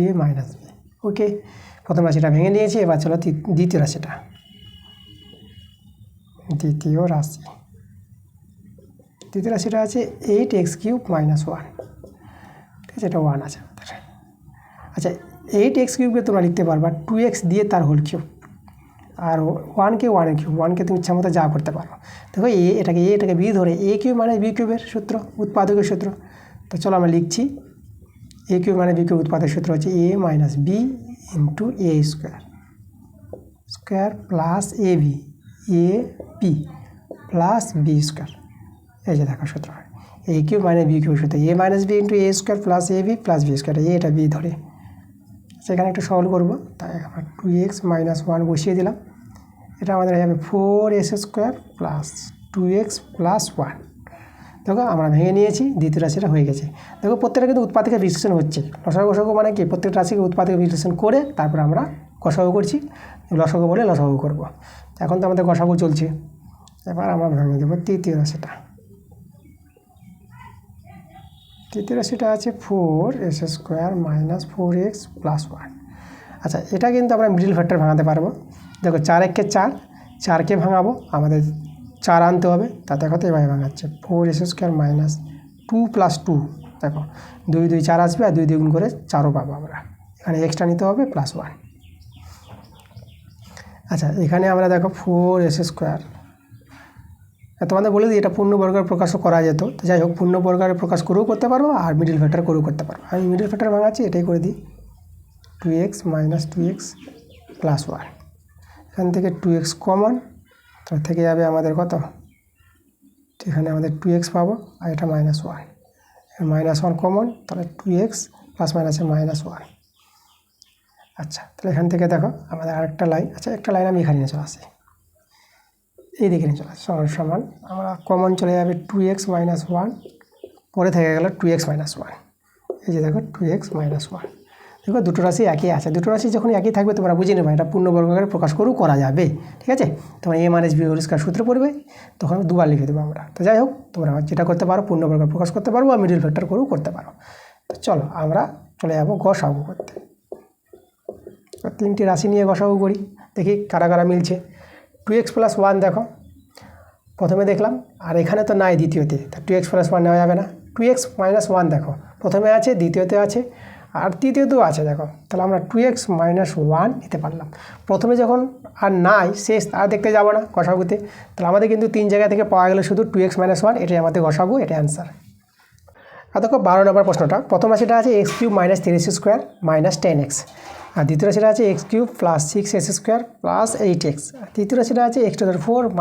a - b। ওকে, প্রথম রাশিটা ভেঙে নিয়েছি। এবার চলো দ্বিতীয় রাশিটা। দ্বিতীয় রাশিটা আছে 8x³ - 1, ঠিক আছে, এটা 1 আছে আমাদের। আচ্ছা 8x³ তোমরা লিখতে পারবা 2x দিয়ে তার হোল কিউব, আর 1কে 1³ 1কে তুমি ইচ্ছা মতো যা করতে পারো। দেখো এটাকে বি ধরে a³ মানে b³ সূত্র, উৎপাদকের সূত্র। তো চলো আমরা লিখছি a³ মানে b³ উৎপাদকের সূত্র হচ্ছে a - b × a² plus ab plus b²। এই যে দেখো সূত্র a³ মানে b³ সূত্র a - b × a² plus ab plus b², এটা b ধরে। সেখানে একটু সলভ করবো, তাই আমরা 2x - 1 বসিয়ে দিলাম। এটা আমাদের হয়ে যাবে 4x² প্লাস 2x প্লাস 1। দেখো আমরা ভেঙে নিয়েছি, দ্বিতীয় রাশিটা হয়ে গেছে। দেখো প্রত্যেকটা কিন্তু উৎপাদকের বিশ্লেষণ হচ্ছে। লসাগু গসাগু মানে কি, প্রত্যেকটা রাশিকে উৎপাদকের বিশ্লেষণ করে তারপর আমরা গসাগু করছি, লসাগু বলে লসাগু করব। এখন তো আমাদের গসাগু চলছে, এবার আমরা ভেঙে দেবো তৃতীয় রাশিটা। তৃতীয় রাশিটা আছে 4x² - 4x + 1। আচ্ছা এটা কিন্তু আমরা মিডল ফ্যাক্টর ভাঙাতে পারবো। দেখো 4 × 4, 4কে ভাঙাবো, আমাদের 4 আনতে হবে। তাতে কত এভাবে ভাঙাচ্ছে 4x² - 2 + 2। দেখো 2 2 4 আসবে, আর 2 2 করে 4ও পাবো আমরা। এখানে এক্সট্রা নিতে হবে +1। আচ্ছা এখানে আমরা দেখো 4x², তোমাদের বলে দিই এটা পূর্ণবর্গের প্রকাশও করা যেত। তো যাই হোক, পূর্ণবর্গের প্রকাশ করেও করতে পারবো, আর মিডল ফ্যাক্টর করেও করতে পারবো। আমি মিডল ফ্যাক্টর ভাঙাচ্ছি, এটাই করে দিই 2x - 2x + 1। এখান থেকে 2x কমন, তার থেকে যাবে আমাদের কত, এখানে আমাদের 2x পাবো, আর এটা -1, -1 কমন, তাহলে 2x + -1। আচ্ছা তাহলে এখান থেকে দেখো আমাদের আরেকটা লাইন, আচ্ছা একটা লাইন আমি এখানে নিয়ে চলে আসি, এই দিকে নিয়ে চলে আসি, সমান আমরা কমন চলে যাবে 2x - 1, পরে থেকে গেল 2x - 1। এই যে দেখো 2x - 1। দেখো দুটো রাশি একই আছে, দুটো রাশি যখন একই থাকবে তোমরা বুঝে নেবে এটা পূর্ণবর্গের প্রকাশ করেও করা যাবে, ঠিক আছে। তোমরা a - b সূত্র পড়বে, তখন দুবার লিখে দেবো আমরা। তো যাই হোক, তোমরা যেটা করতে পারো পূর্ণবর্গের প্রকাশ করতে পারবো, আর মিডল ফ্যাক্টর করেও করতে পারো। তো চলো আমরা চলে যাবো গসাগু করতে। 3টি রাশি নিয়ে গসাগু করি, দেখি কারা কারা মিলছে। 2x + 1 দেখো প্রথমে দেখলাম, আর এখানে তো নাই দ্বিতীয়তে, তা 2x + 1 নেওয়া যাবে না। 2x - 1 দেখো প্রথমে আছে, দ্বিতীয়তে আছে, আর তৃতীয়তেও আছে। দেখো তাহলে আমরা 2x - 1 নিতে পারলাম। প্রথমে যখন আর নাই শেষ, আর দেখতে যাব না গসাগুতে, তাহলে আমাদের কিন্তু 3 জায়গা থেকে পাওয়া গেল শুধু 2x - 1, এটাই আমাদের গসাগু, এটা অ্যান্সার। আর দেখো 12 নম্বর প্রশ্নটা, প্রথম রাশিটা আছে x³ - 3x² - 10x, আর দ্বিতীয় রাশিটা আছে x³ + 6x² + 8x, আর তৃতীয় রাশিটা আছে x⁴ -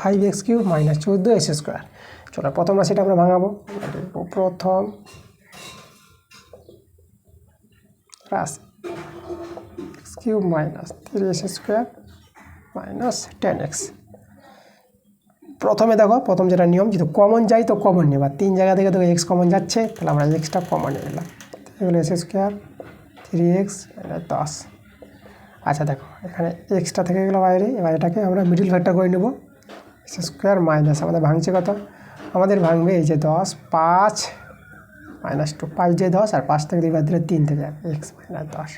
5x³ - 14x²। চলো প্রথম রাশিটা আমরা ভাঙাবো। প্রথম রাশি x³ - 3x² - 10x। প্রথমে দেখো প্রথম যেটা নিয়ম, যেহেতু কমন যাই তো কমন নেবা, 3 জায়গা থেকে তো x কমন যাচ্ছে, তাহলে আমরা xটা কমন নিয়ে নিলাম, এগুলো x² 3x - 10। আচ্ছা দেখো এখানে এক্সটা থেকে গেলো বাইরে, এবার এটাকে আমরা মিডল ফ্যাক্টর করে নেব। x² মাইনাস আমাদের ভাঙছে কত, আমাদের ভাঙবে এই যে 10, 5 - 2, 5 দিয়ে 10, আর 5 থেকে 2 বাদ দিলে 3 থেকে যাবে x - 10।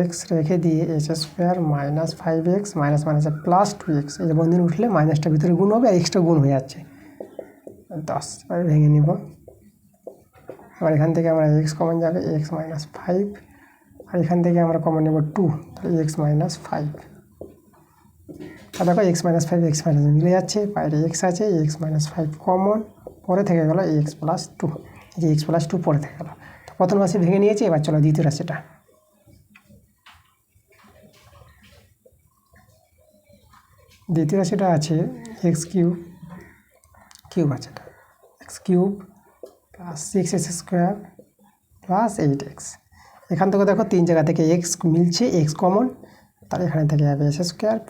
x রেখে দিয়ে x² - 5x -2x, এই যে বন্ধনী উঠলে মাইনাসটা ভিতরে গুণ হবে, আর এক্সটা গুণ হয়ে যাচ্ছে 10। এবার ভেঙে নিব, এবার এখান থেকে আমরা x কমন যাবে, x - 5, আর এখান থেকে আমরা কমন নেব 2, তাহলে x - 5। আর দেখো x - 5 x - মিলে যাচ্ছে, বাইরে x আছে, x - 5 কমন, পরে থেকে গেল x + 2, এই যে x + 2 পরে থেকে গেল। তো প্রথম রাশি ভেঙে নিয়েছি, এবার চলো দ্বিতীয় রাশিটা। দ্বিতীয় রাশিটা আছে এক্স কিউব আছে, এটা x cube plus 6x² plus 8x। এখান থেকে দেখো 3 জায়গা থেকে এক্স মিলছে, এক্স কমন, তাহলে এখানে থেকে যাবে s²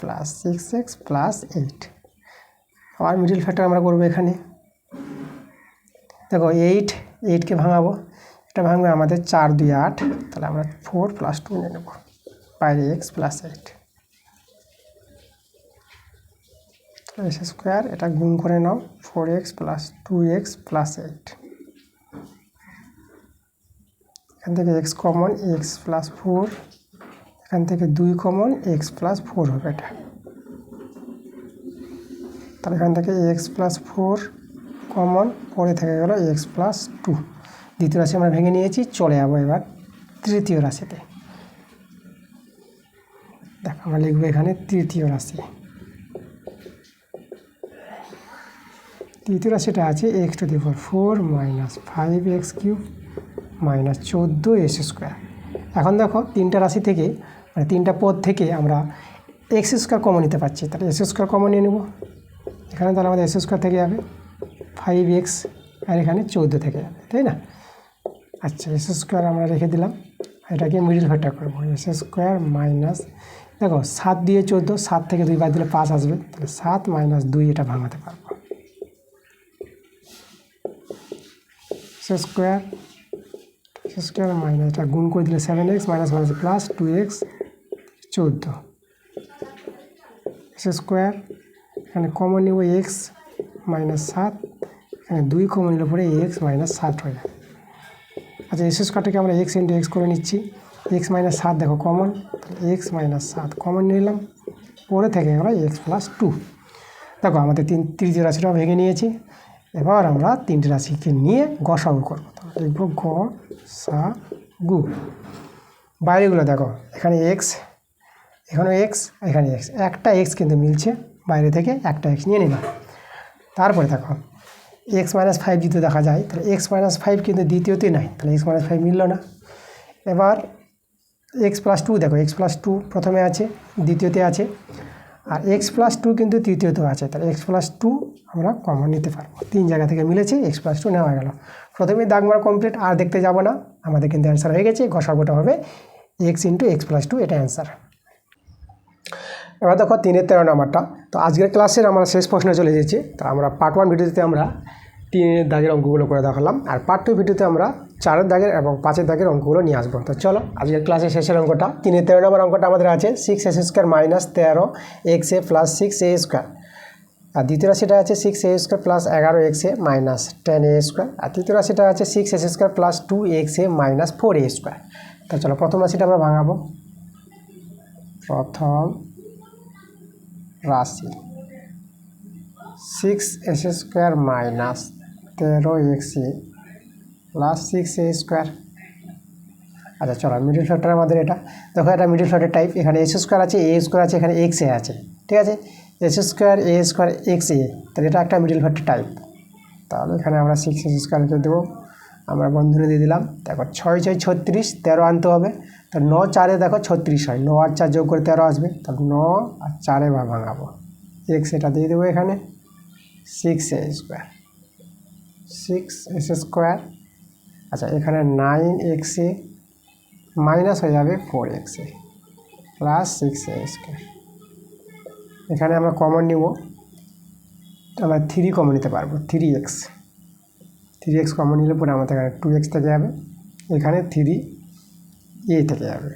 প্লাস 6x প্লাস 8। আবার মিডিল ফ্যাক্টর আমরা করবো এখানে। দেখো 8কে ভাঙাবো, এটা ভাঙবে আমাদের 4 2 8, তাহলে আমরা 4 প্লাস 2 নিয়ে নেব, বাইরে এক্স প্লাস 8 s², এটা গুণ করে নাও 4x প্লাস 2x প্লাস 8। এখান থেকে এক্স কমন, এক্স প্লাস 4, এখান থেকে 2 কমন, এক্স প্লাস 4 হবে এটা, তাহলে এখান থেকে এক্স প্লাস 4 কমন, পরে থেকে গেল এক্স প্লাস 2। দ্বিতীয় রাশি আমরা ভেঙে নিয়েছি, চলে যাবো এবার তৃতীয় রাশিতে। দেখো আমরা লিখবো এখানে তৃতীয় রাশি। তৃতীয় রাশিটা আছে x⁴ minus 5x³ minus 14s²। এখন দেখো তিনটা রাশি থেকে মানে তিনটা পদ থেকে আমরা x² কমন নিতে পারছি, তাহলে s² কমন নিয়ে নেব। এখানে তাহলে আমাদের s² থেকে যাবে 5x, আর এখানে 14 থেকে যাবে, তাই না? আচ্ছা s² আমরা রেখে দিলাম, এটাকে মিডিল ফ্যাক্টর করবো, s² মাইনাস, দেখো 7 দিয়ে 14, 7 থেকে 2 বাদ দিলে 5 আসবে, তাহলে 7 মাইনাস 2 এটা ভাঙাতে পারবো। s² মাইনাস, এটা গুণ করে দিলে 7x minus minus plus 2x 14 s², এখানে কমন নেব x মাইনাস 7, এখানে 2 কমন নিলে পরে x মাইনাস 7 হয়ে যাবে। আচ্ছা s²টাকে আমরা x ইন্টু x করে নিচ্ছি, x মাইনাস 7 দেখো কমন, তাহলে x মাইনাস 7 কমন নিলাম, পরে থেকে আমরা x প্লাস 2। দেখো আমাদের তৃতীয় রাশিটাও ভেঙে নিয়েছি। এবার আমরা তিনটে রাশিকে নিয়ে গসাগু করবো, লিখব গসাগু। বাইরেগুলো দেখো, এখানে এক্স, এখানে এক্স, এখানে এক্স, একটা এক্স কিন্তু মিলছে, বাইরে থেকে একটা এক্স নিয়ে নিলাম। তারপরে দেখো x মাইনাস 5 দ্বিতীয় দেখা যায়, তাহলে x মাইনাস 5 কিন্তু দ্বিতীয়তে নাই, তাহলে x মাইনাস 5 মিলল না। এবার x প্লাস 2 দেখো, x প্লাস 2 প্রথমে আছে, দ্বিতীয়তে আছে, আর x প্লাস 2 কিন্তু তৃতীয়তেও আছে, তাহলে x প্লাস 2 আমরা কমন নিতে পারবো। 3 জায়গা থেকে মিলেছে, x প্লাস 2 নেওয়া গেল। প্রথমেই দাগ মারা কমপ্লিট, আর দেখতে যাব না, আমাদের কিন্তু অ্যান্সার হয়ে গেছে। গসাগুটা হবে x ইন্টু x প্লাস 2, এটা অ্যান্সার। এবার দেখো 3-এর 13 নাম্বারটা। তো আজকের ক্লাসের আমরা শেষ প্রশ্নে চলে এসেছি। তো আমরা পার্ট 1 ভিডিওতে আমরা 3-এর দাগের অঙ্কগুলো করে দেখালাম, আর পার্ট 2 ভিডিওতে আমরা 4-এর দাগের এবং 5-এর দাগের অঙ্কগুলো নিয়ে আসবো। তো চলো আজকের ক্লাসের শেষের অঙ্কটা, 3-এর 13 নম্বর অঙ্কটা আমাদের আছে 6s² minus 13xa plus 6a²। আর দ্বিতীয় রাশিটা আছে 6a² plus 11xa minus 10a²। আর তৃতীয় রাশিটা আছে 6s² plus 2xa minus 4a²। তো চলো প্রথম রাশিটা আমরা ভাঙাবো। প্রথম রাশি 6s² minus 13xa plus 6a²। আচ্ছা চলো মিডিল ফ্যাক্টর আমাদের এটা, দেখো এটা মিডিল ফ্যাক্টর টাইপ, এখানে s² আছে, a² আছে, এখানে xa আছে, ঠিক আছে, s² a² xa, তাহলে এটা একটা মিডিল ফ্যাক্টর টাইপ। তাহলে এখানে আমরা 6s² লিখে দেবো, আমরা বন্ধনী দিয়ে দিলাম। দেখো 6 6 36, 13 আনতে হবে, তো 9 4-এ দেখো 36 হয়, 9 আর 4 যোগ করে 13 আসবে, তাহলে 9 আর 4-এ ভাঙাবো, x এটা দিয়ে দেবো এখানে 6a², 6s²। আচ্ছা এখানে 9xa মাইনাস হয়ে যাবে 4xa প্লাস 6a²। এখানে আমরা কমন নিব, আমরা 3 কমন নিতে পারবো, 3x কমন নিলে পরে আমাদের এখানে 2x থেকে যাবে, এখানে 3a থেকে যাবে।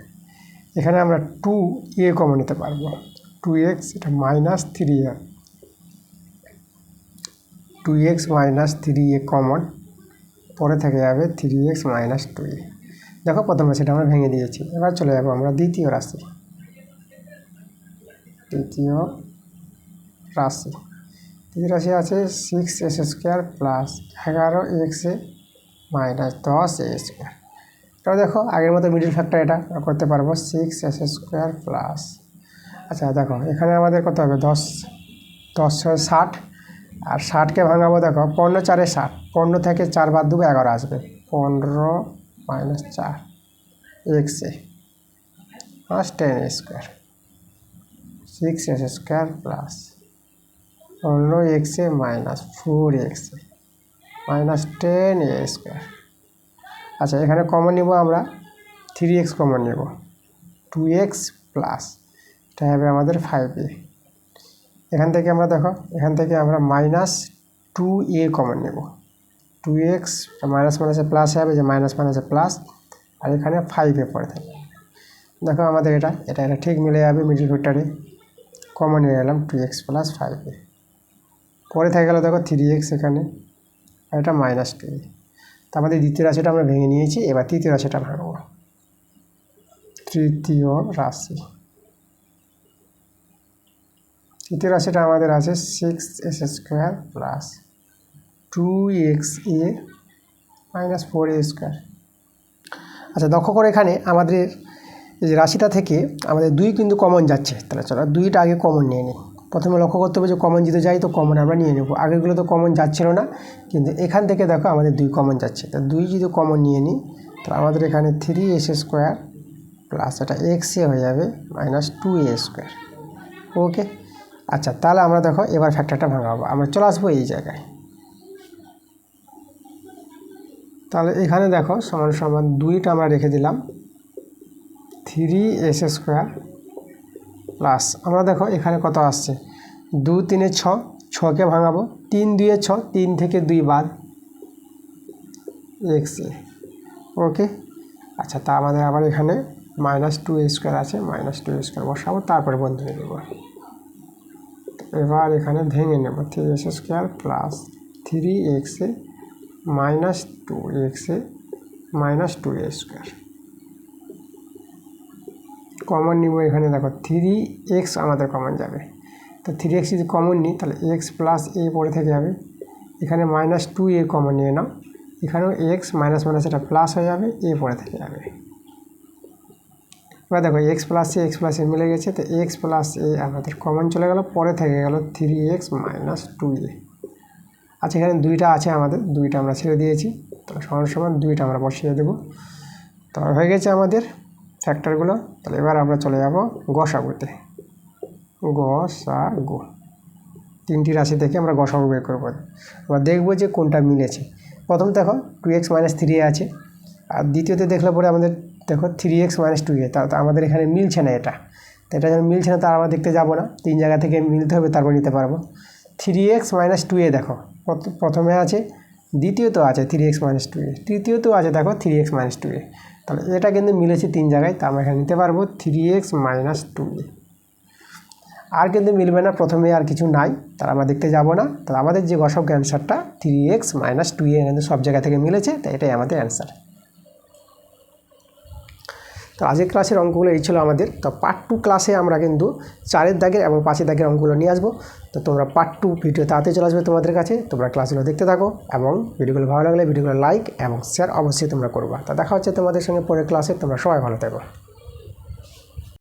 এখানে আমরা 2a কমন নিতে পারবো, 2x এটা minus 3a, 2x minus 3a common, পরে থেকে যাবে 3x মাইনাস 2a। দেখো প্রথম রাশিটা আমরা ভেঙে দিয়েছি। এবার চলে যাবো আমরা দ্বিতীয় রাশি। দ্বিতীয় রাশি আছে 6s² plus 11xa minus 10a²। এটাও দেখো আগের মতো মিডিল ফ্যাক্টর এটা করতে পারবো, 6s² প্লাস, আচ্ছা দেখো এখানে আমাদের কত হবে 10 10 6 60, আর 60কে ভাঙাবো, দেখো 15 4-এ 60, 15 থেকে 4 বাদ দেবো 11 আসবে, 15 minus 4 xa plus 10a²। 6x² plus অন্য এক্সে মাইনাস 4x মাইনাস 10a²। আচ্ছা, এখানে কমন নিব আমরা 3x কমন নেব, 2x প্লাস এটা হবে আমাদের 5a। এখান থেকে আমরা দেখো, এখান থেকে আমরা মাইনাস 2a কমন নেব, 2x মাইনাস মাইনাসে প্লাস হবে, যে মাইনাস মাইনাসে প্লাস, আর এখানে 5a পড়ে থাকবে। দেখো আমাদের এটা ঠিক মিলে যাবে, মিডিল ভেক্টরে কমন নিয়ে গেলাম 2x প্লাস 5a। পরে থেকে গেল দেখো 3x এখানে, আর এটা মাইনাস 2a। তো আমাদের দ্বিতীয় রাশিটা আমরা ভেঙে নিয়েছি, এবার তৃতীয় রাশিটা ভাঙব। তৃতীয় রাশিটা আমাদের আছে 6s² plus 2xa minus 4a²। আচ্ছা, লক্ষ্য করে এখানে আমাদের এই রাশিটা থেকে আমাদের 2 কিন্তু কমন যাচ্ছে, তাহলে চলো 2টা আগে কমন নিয়ে নিই। প্রথমে লক্ষ্য করতে হবে যে কমন যদি যাই তো কমন আমরা নিয়ে নেব, আগেগুলো তো কমন যাচ্ছিল না, কিন্তু এখান থেকে দেখো আমাদের 2 কমন যাচ্ছে। তো 2 যদি কমন নিয়ে নিই তাহলে আমাদের এখানে 3s² প্লাস এটা xa হয়ে যাবে মাইনাস 2a²। ওকে, আচ্ছা তাহলে আমরা দেখো এবার ফ্যাক্টরটা ভাঙাবো, আমরা চলে আসবো এই জায়গায়। তাহলে এখানে দেখো সমান সমান 2টা আমরা রেখে দিলাম, 3s² প্লাস আমরা দেখো এখানে কত আসছে, 2 3 6, 6কে ভাঙাবো, 3 2 6, 3 থেকে 2 বাদ xa। ওকে, আচ্ছা তা আমাদের আবার এখানে মাইনাস 2a² আছে, মাইনাস 2a² বসাবো, তারপরে বন্ধনী দেবো। এবার এখানে ভেঙে নেব, 3s² plus 3xa minus 2xa minus 2a²। Common নিব, এখানে দেখো 3x আমাদের কমন যাবে, তো 3x যদি কমন নিই তাহলে x প্লাস a পড়ে থেকে যাবে, এখানে মাইনাস 2a কমন নিয়ে নাও, এখানেও x মাইনাস মাইনাস এটা প্লাস হয়ে যাবে, a পড়ে থেকে যাবে। এবার দেখো x প্লাস a মিলে গেছে, তো x প্লাস a আমাদের কমন চলে গেল, পরে থেকে গেল 3x মাইনাস 2a। আচ্ছা, এখানে 2টা আছে আমাদের, 2টা আমরা ছেড়ে দিয়েছি, তাহলে সমান সমান 2টা আমরা বসিয়ে দেবো। তো হয়ে গেছে আমাদের ফ্যাক্টরগুলো। তাহলে এবার আমরা চলে যাব গসাগুতে। গসাগু 3টি রাশি থেকে আমরা গসাগু বের করবো, আমরা দেখবো যে কোনটা মিলেছে। প্রথম দেখো 2x মাইনাস 3a আছে, আর দ্বিতীয়তে দেখলে পরে আমাদের দেখো 3x মাইনাস 2a, তা আমাদের এখানে মিলছে না এটা, তো এটা যখন মিলছে না তার আমরা দেখতে যাব না, 3 জায়গা থেকে মিলতে হবে তারপর নিতে পারবো। 3x মাইনাস 2a দেখো প্রথমে আছে, দ্বিতীয়তেও আছে 3x মাইনাস 2a, তৃতীয়তেও আছে দেখো 3x মাইনাস 2a, তাহলে এটা কিন্তু মিলেছে 3 জায়গায়, তা আমরা এখানে নিতে পারবো 3x মাইনাস 2a। আর কিন্তু মিলবে না, প্রথমে আর কিছু নাই, তাহলে আমরা দেখতে যাব না। তাহলে আমাদের যে গসাগু অ্যান্সারটা 3x মাইনাস 2a কিন্তু সব জায়গা থেকে মিলেছে, তাই এটাই আমাদের অ্যান্সার। তো আজকের ক্লাসের অঙ্কগুলো এই ছিল আমাদের। তো পার্ট 2 ক্লাসে আমরা কিন্তু 4 দাগের এবং 5 দাগের অঙ্কগুলো নিয়ে আসবো। তো তোমরা পার্ট 2 ভিডিও তাড়াতাড়ি চলে আসবে তোমাদের কাছে, তোমরা ক্লাসগুলো দেখতে থাকো, এবং ভিডিওগুলো ভালো লাগলে ভিডিওগুলো লাইক এবং শেয়ার অবশ্যই তোমরা করবা। তো দেখা হচ্ছে তোমাদের সঙ্গে পরের ক্লাসে, তোমরা সবাই ভালো থাকো।